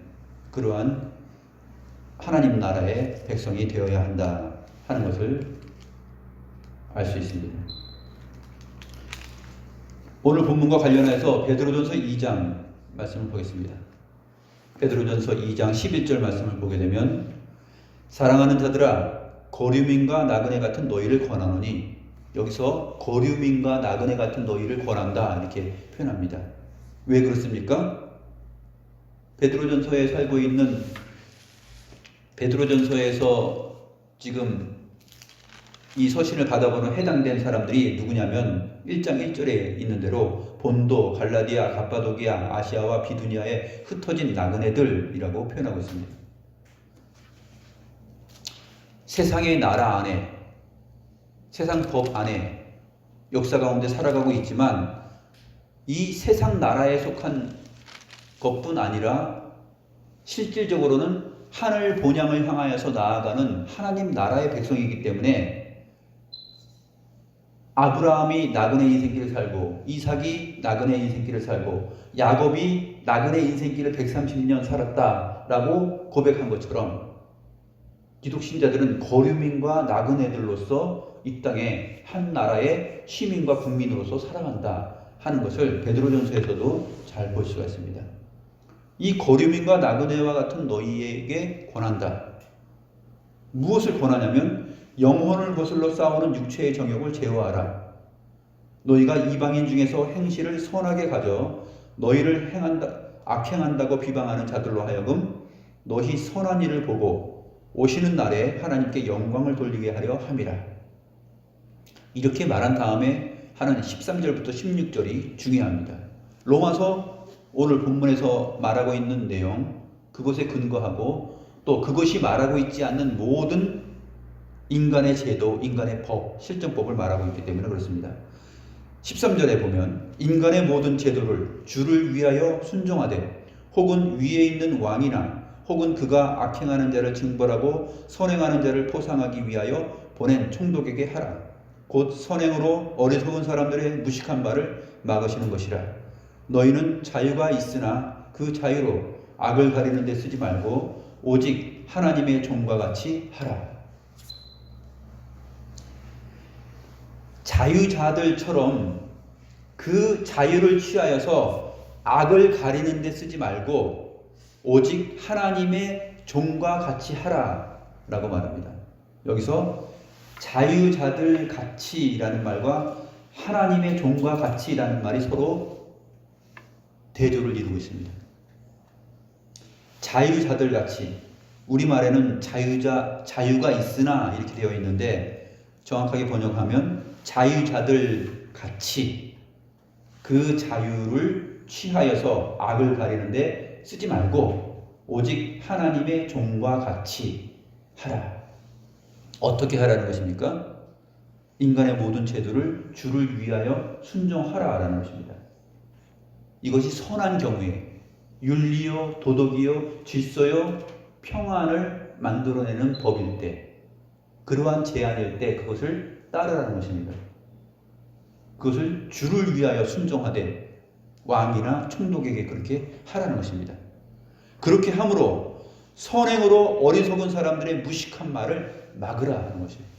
[SPEAKER 1] 그러한 하나님 나라의 백성이 되어야 한다 하는 것을 알 수 있습니다. 오늘 본문과 관련해서 베드로전서 2장 말씀을 보겠습니다. 베드로전서 2장 11절 말씀을 보게 되면, 사랑하는 자들아, 거류민과 나그네 같은 너희를 권하노니, 여기서 거류민과 나그네 같은 너희를 권한다 이렇게 표현합니다. 왜 그렇습니까? 베드로전서에 살고 있는, 베드로전서에서 지금 이 서신을 받아보는 해당된 사람들이 누구냐면 1장 1절에 있는 대로 본도, 갈라디아, 갑바도기아, 아시아와 비두니아에 흩어진 나그네들이라고 표현하고 있습니다. 세상의 나라 안에, 세상 법 안에 역사 가운데 살아가고 있지만, 이 세상 나라에 속한 것뿐 아니라 실질적으로는 하늘 본향을 향하여서 나아가는 하나님 나라의 백성이기 때문에, 아브라함이 나그네 인생길을 살고, 이삭이 나그네 인생길을 살고, 야곱이 나그네 인생길을 130년 살았다라고 고백한 것처럼, 기독 신자들은 거류민과 나그네들로서 이 땅에 한 나라의 시민과 국민으로서 살아간다 하는 것을 베드로전서에서도 잘 볼 수가 있습니다. 이 거류민과 나그네와 같은 너희에게 권한다. 무엇을 권하냐면, 영혼을 거슬러 싸우는 육체의 정욕을 제어하라. 너희가 이방인 중에서 행실을 선하게 가져 너희를 악행한다고 비방하는 자들로 하여금 너희 선한 일을 보고 오시는 날에 하나님께 영광을 돌리게 하려 함이라. 이렇게 말한 다음에 하는 13절부터 16절이 중요합니다. 로마서 오늘 본문에서 말하고 있는 내용, 그것에 근거하고 또 그것이 말하고 있지 않는 모든 인간의 제도, 인간의 법, 실정법을 말하고 있기 때문에 그렇습니다. 13절에 보면 인간의 모든 제도를 주를 위하여 순종하되 혹은 위에 있는 왕이나 혹은 그가 악행하는 자를 징벌하고 선행하는 자를 포상하기 위하여 보낸 총독에게 하라. 곧 선행으로 어리석은 사람들의 무식한 말을 막으시는 것이라. 너희는 자유가 있으나 그 자유로 악을 가리는 데 쓰지 말고 오직 하나님의 종과 같이 하라. 자유자들처럼 그 자유를 취하여서 악을 가리는 데 쓰지 말고 오직 하나님의 종과 같이 하라 라고 말합니다. 여기서 자유자들 같이라는 말과 하나님의 종과 같이라는 말이 서로 대조를 이루고 있습니다. 자유자들 같이, 우리말에는 자유가 있으나 이렇게 되어 있는데 정확하게 번역하면 자유자들 같이 그 자유를 취하여서 악을 가리는데 쓰지 말고 오직 하나님의 종과 같이 하라. 어떻게 하라는 것입니까? 인간의 모든 제도를 주를 위하여 순종하라라는 것입니다. 이것이 선한 경우에 윤리요, 도덕이요, 질서요, 평안을 만들어내는 법일 때, 그러한 제안일 때 그것을 따르라는 것입니다. 그것을 주를 위하여 순종하되 왕이나 총독에게 그렇게 하라는 것입니다. 그렇게 함으로 선행으로 어리석은 사람들의 무식한 말을 막으라 하는 것입니다.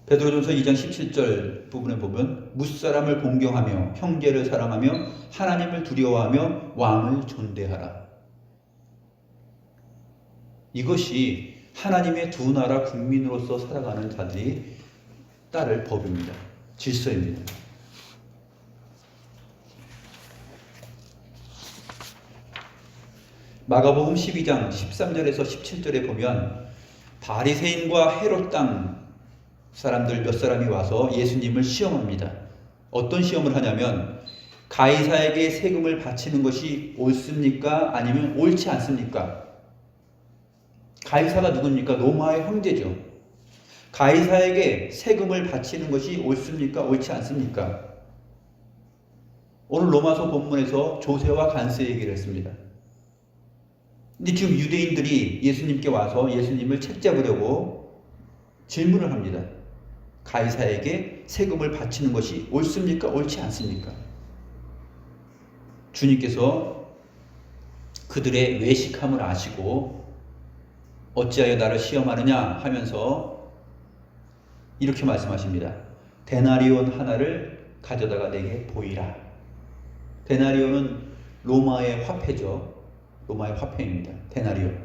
[SPEAKER 1] 베드로전서 2장 17절 부분에 보면 무사람을 공경하며 형제를 사랑하며 하나님을 두려워하며 왕을 존대하라. 이것이 하나님의 두 나라 국민으로서 살아가는 자들이 따를 법입니다. 질서입니다. 마가복음 12장 13절에서 17절에 보면 바리새인과 헤롯 땅 사람들 몇 사람이 와서 예수님을 시험합니다. 어떤 시험을 하냐면 가이사에게 세금을 바치는 것이 옳습니까? 아니면 옳지 않습니까? 가이사가 누굽니까? 로마의 황제죠. 가이사에게 세금을 바치는 것이 옳습니까? 옳지 않습니까? 오늘 로마서 본문에서 조세와 간세 얘기를 했습니다. 근데 지금 유대인들이 예수님께 와서 예수님을 책잡으려고 질문을 합니다. 가이사에게 세금을 바치는 것이 옳습니까? 옳지 않습니까? 주님께서 그들의 외식함을 아시고 어찌하여 나를 시험하느냐 하면서 이렇게 말씀하십니다. 데나리온 하나를 가져다가 내게 보이라. 데나리온은 로마의 화폐죠. 로마의 화폐입니다. 데나리온.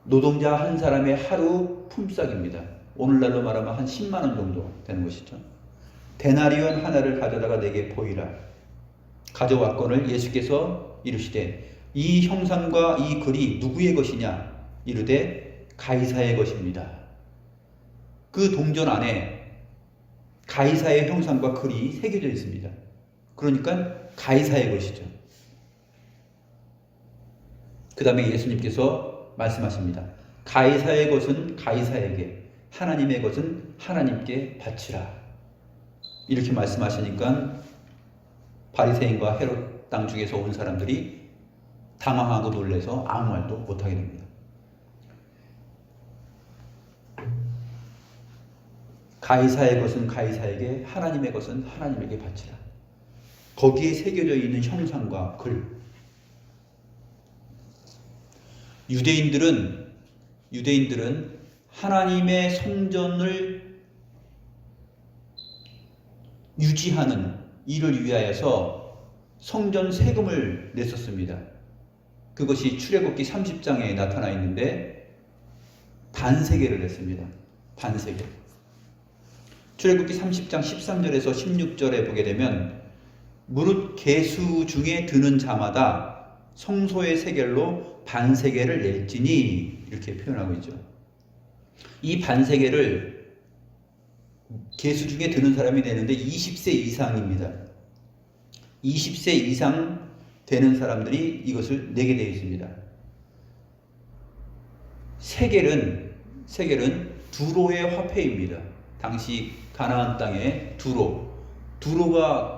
[SPEAKER 1] 노동자 한 사람의 하루 품삯입니다. 오늘날로 말하면 한 10만 원 정도 되는 것이죠. 데나리온 하나를 가져다가 내게 보이라. 가져왔거늘 예수께서 이르시되 이 형상과 이 글이 누구의 것이냐? 이르되 가이사의 것입니다. 그 동전 안에 가이사의 형상과 글이 새겨져 있습니다. 그러니까 가이사의 것이죠. 그 다음에 예수님께서 말씀하십니다. 가이사의 것은 가이사에게, 하나님의 것은 하나님께 바치라. 이렇게 말씀하시니까 바리새인과 헤롯 땅 중에서 온 사람들이 당황하고 놀라서 아무 말도 못하게 됩니다. 가이사의 것은 가이사에게, 하나님의 것은 하나님에게 바치라. 거기에 새겨져 있는 형상과 글. 유대인들은 하나님의 성전을 유지하는 일을 위하여서 성전 세금을 냈었습니다. 그것이 출애굽기 30장에 나타나 있는데 반세계를 냈습니다. 반세계. 출애굽기 30장 13절에서 16절에 보게 되면 무릇 계수 중에 드는 자마다 성소의 세겔로 반세겔을 낼지니, 이렇게 표현하고 있죠. 이 반세겔을 계수 중에 드는 사람이 내는데 20세 이상입니다. 20세 이상 되는 사람들이 이것을 내게 되어 있습니다. 세겔은 두로의 화폐입니다. 당시 가나안 땅의 두로가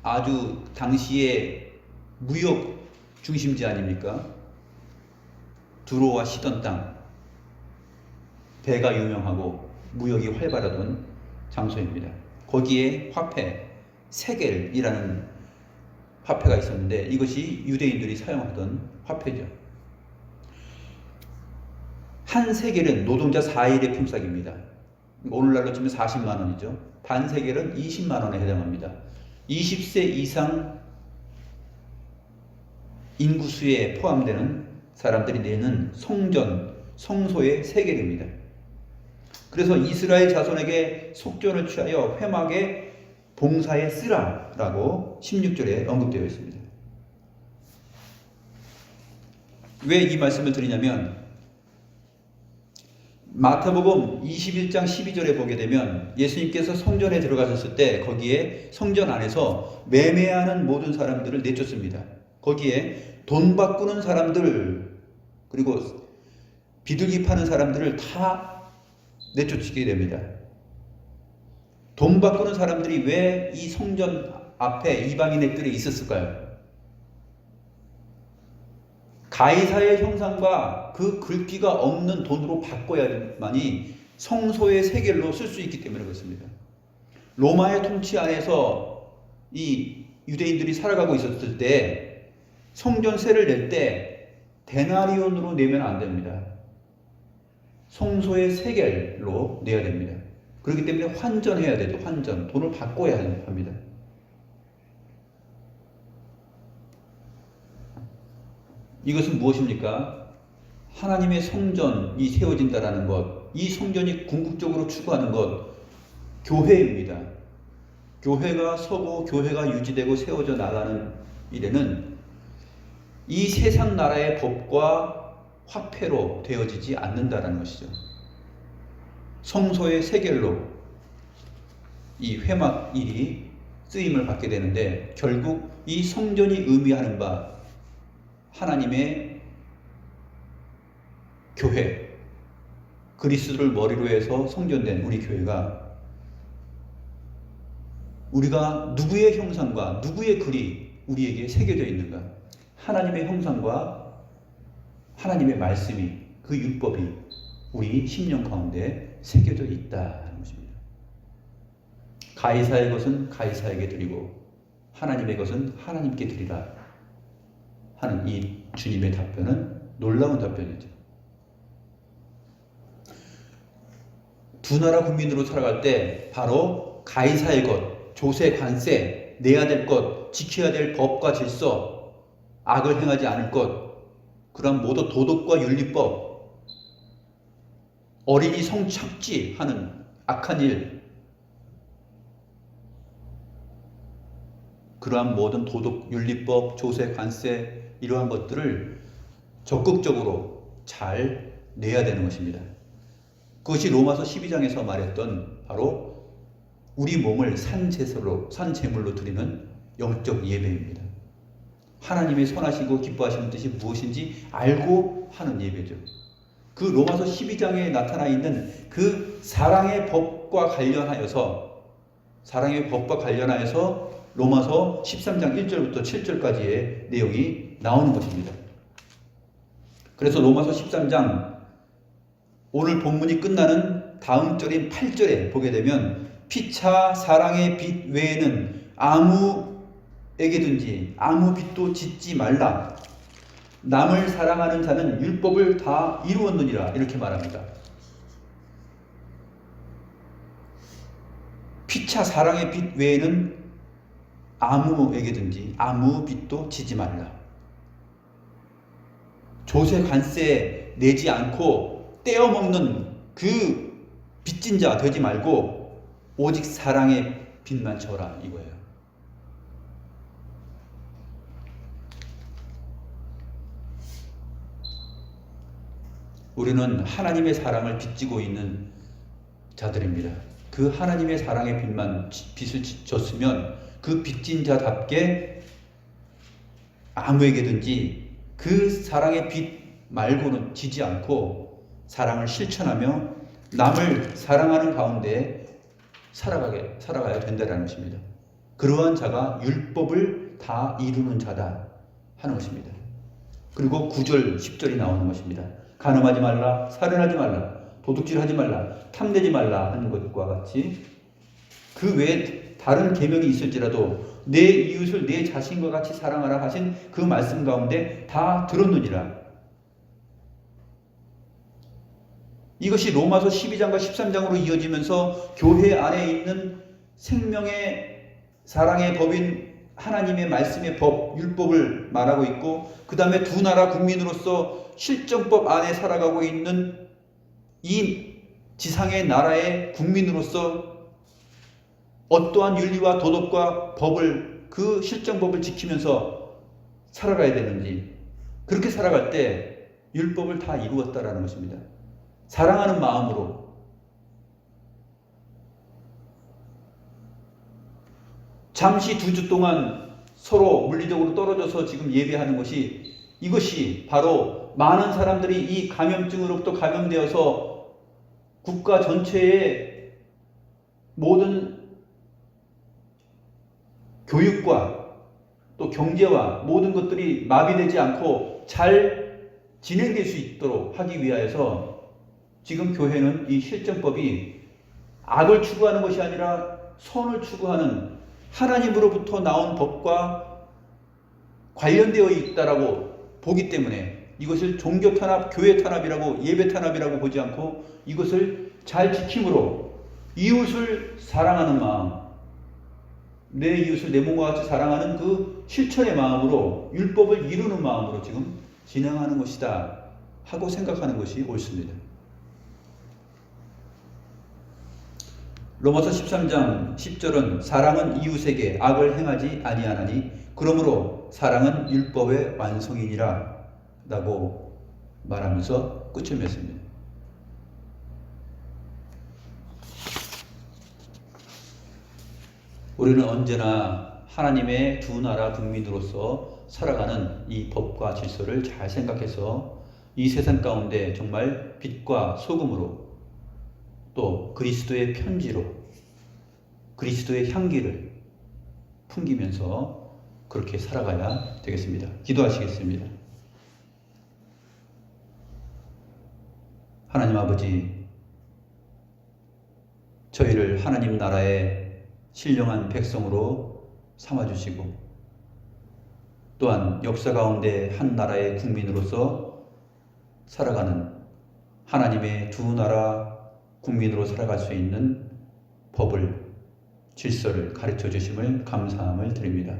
[SPEAKER 1] 아주 당시의 무역 중심지 아닙니까? 두로와 시돈 땅, 배가 유명하고 무역이 활발하던 장소입니다. 거기에 화폐 세겔이라는 화폐가 있었는데 이것이 유대인들이 사용하던 화폐죠. 한 세겔은 노동자 4일의 품삯입니다. 오늘날로 치면 40만 원이죠. 반 세겔은 20만 원에 해당합니다. 20세 이상 인구수에 포함되는 사람들이 내는 성소의 세겔입니다. 그래서 이스라엘 자손에게 속전을 취하여 회막에 봉사에 쓰라라고 16절에 언급되어 있습니다. 왜 이 말씀을 드리냐면 마태복음 21장 12절에 보게 되면 예수님께서 성전에 들어가셨을 때 거기에 성전 안에서 매매하는 모든 사람들을 내쫓습니다. 거기에 돈 바꾸는 사람들 그리고 비둘기 파는 사람들을 다 내쫓게 됩니다. 돈 바꾸는 사람들이 왜 이 성전 앞에 이방인의 뜰에 있었을까요? 가이사의 형상과 그 글귀가 없는 돈으로 바꿔야만이 성소의 세겔로 쓸 수 있기 때문에 그렇습니다. 로마의 통치 안에서 이 유대인들이 살아가고 있었을 때 성전세를 낼 때 데나리온으로 내면 안 됩니다. 성소의 세겔로 내야 됩니다. 그렇기 때문에 환전해야 되죠. 돈을 바꿔야 합니다. 이것은 무엇입니까? 하나님의 성전이 세워진다라는 것, 이 성전이 궁극적으로 추구하는 것, 교회입니다. 교회가 서고 교회가 유지되고 세워져 나가는 일에는 이 세상 나라의 법과 화폐로 되어지지 않는다라는 것이죠. 성소의 세겔로 이 회막일이 쓰임을 받게 되는데 결국 이 성전이 의미하는 바 하나님의 교회, 그리스도를 머리로 해서 성전된 우리 교회가 우리가 누구의 형상과 누구의 글이 우리에게 새겨져 있는가? 하나님의 형상과 하나님의 말씀이, 그 율법이 우리 심령 가운데 새겨져 있다는 것입니다. 가이사의 것은 가이사에게 드리고 하나님의 것은 하나님께 드리라 하는 이 주님의 답변은 놀라운 답변이죠. 두 나라 국민으로 살아갈 때 바로 가이사의 것, 조세, 관세, 내야 될 것, 지켜야 될 법과 질서, 악을 행하지 않을 것, 그런 모두 도덕과 윤리법, 어린이 성착취하는 악한 일, 그러한 모든 도덕, 윤리법, 조세, 관세 이러한 것들을 적극적으로 잘 내야 되는 것입니다. 그것이 로마서 12장에서 말했던 바로 우리 몸을 산제물로 드리는 영적 예배입니다. 하나님의 선하시고 기뻐하시는 뜻이 무엇인지 알고 하는 예배죠. 그 로마서 12장에 나타나 있는 그 사랑의 법과 관련하여서 로마서 13장 1절부터 7절까지의 내용이 나오는 것입니다. 그래서 로마서 13장 오늘 본문이 끝나는 다음 절인 8절에 보게 되면 피차 사랑의 빚 외에는 아무에게든지 아무 빚도 짓지 말라. 남을 사랑하는 자는 율법을 다 이루었느니라. 이렇게 말합니다. 피차 사랑의 빚 외에는 아무에게든지 아무 빚도 지지 말라. 조세 관세 내지 않고 떼어먹는 그 빚진 자 되지 말고 오직 사랑의 빚만 져라 이거예요. 우리는 하나님의 사랑을 빚지고 있는 자들입니다. 그 하나님의 사랑의 빚을 졌으면 그 빚진 자답게 아무에게든지 그 사랑의 빚 말고는 지지 않고 사랑을 실천하며 남을 사랑하는 가운데 살아가야 된다는 것입니다. 그러한 자가 율법을 다 이루는 자다 하는 것입니다. 그리고 9절, 10절이 나오는 것입니다. 간음하지 말라, 살인하지 말라, 도둑질하지 말라, 탐내지 말라 하는 것과 같이 그 외에 다른 계명이 있을지라도 내 이웃을 내 자신과 같이 사랑하라 하신 그 말씀 가운데 다 들었느니라. 이것이 로마서 12장과 13장으로 이어지면서 교회 안에 있는 생명의 사랑의 법인 하나님의 말씀의 법, 율법을 말하고 있고, 그 다음에 두 나라 국민으로서 실정법 안에 살아가고 있는 이 지상의 나라의 국민으로서 어떠한 윤리와 도덕과 법을, 그 실정법을 지키면서 살아가야 되는지, 그렇게 살아갈 때 율법을 다 이루었다라는 것입니다. 사랑하는 마음으로, 잠시 2주 동안 서로 물리적으로 떨어져서 지금 예배하는 것이, 이것이 바로 많은 사람들이 이 감염증으로부터 감염되어서 국가 전체의 모든 교육과 또 경제와 모든 것들이 마비되지 않고 잘 진행될 수 있도록 하기 위하여서 지금 교회는 이 실정법이 악을 추구하는 것이 아니라 선을 추구하는 하나님으로부터 나온 법과 관련되어 있다라고 보기 때문에 이것을 종교 탄압, 교회 탄압이라고, 예배 탄압이라고 보지 않고 이것을 잘 지킴으로 이웃을 사랑하는 마음, 내 이웃을 내 몸과 같이 사랑하는 그 실천의 마음으로, 율법을 이루는 마음으로 지금 진행하는 것이다 하고 생각하는 것이 옳습니다. 로마서 13장 10절은 사랑은 이웃에게 악을 행하지 아니하나니 그러므로 사랑은 율법의 완성이니라 라고 말하면서 끝을 맺습니다. 우리는 언제나 하나님의 두 나라 국민으로서 살아가는 이 법과 질서를 잘 생각해서 이 세상 가운데 정말 빛과 소금으로, 또 그리스도의 편지로 그리스도의 향기를 풍기면서 그렇게 살아가야 되겠습니다. 기도하시겠습니다. 하나님 아버지, 저희를 하나님 나라의 신령한 백성으로 삼아주시고, 또한 역사 가운데 한 나라의 국민으로서 살아가는 하나님의 두 나라 국민으로 살아갈 수 있는 법을, 질서를 가르쳐 주심을 감사함을 드립니다.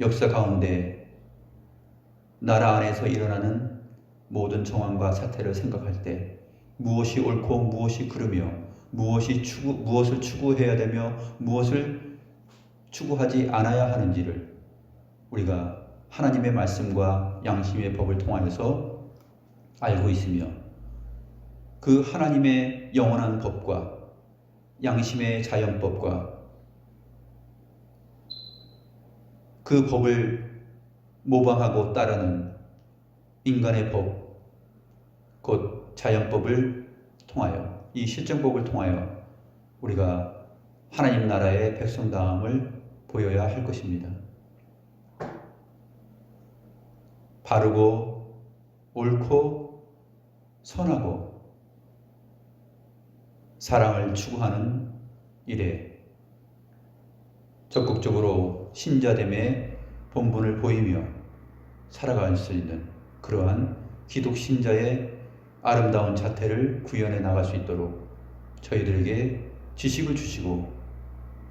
[SPEAKER 1] 역사 가운데 나라 안에서 일어나는 모든 정황과 사태를 생각할 때 무엇이 옳고 무엇이 그르며 무엇을 추구해야 되며 무엇을 추구하지 않아야 하는지를 우리가 하나님의 말씀과 양심의 법을 통하여서 알고 있으며, 그 하나님의 영원한 법과 양심의 자연법과 그 법을 모방하고 따르는 인간의 법, 곧 자연법을 통하여, 이 실정법을 통하여 우리가 하나님 나라의 백성다움을 보여야 할 것입니다. 바르고 옳고 선하고 사랑을 추구하는 일에 적극적으로 신자됨의 본분을 보이며 살아갈 수 있는 그러한 기독 신자의 아름다운 자태를 구현해 나갈 수 있도록 저희들에게 지식을 주시고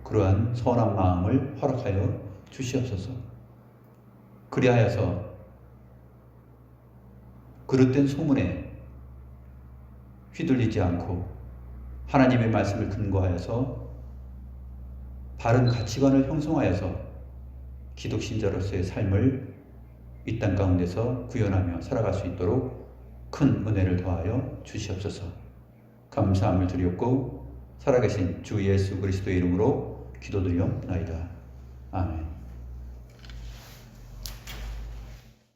[SPEAKER 1] 그러한 선한 마음을 허락하여 주시옵소서. 그리하여서 그릇된 소문에 휘둘리지 않고 하나님의 말씀을 근거하여서 바른 가치관을 형성하여서 기독신자로서의 삶을 이 땅 가운데서 구현하며 살아갈 수 있도록 큰 은혜를 더하여 주시옵소서. 감사함을 드렸고 살아계신 주 예수 그리스도의 이름으로 기도드리옵나이다. 아멘.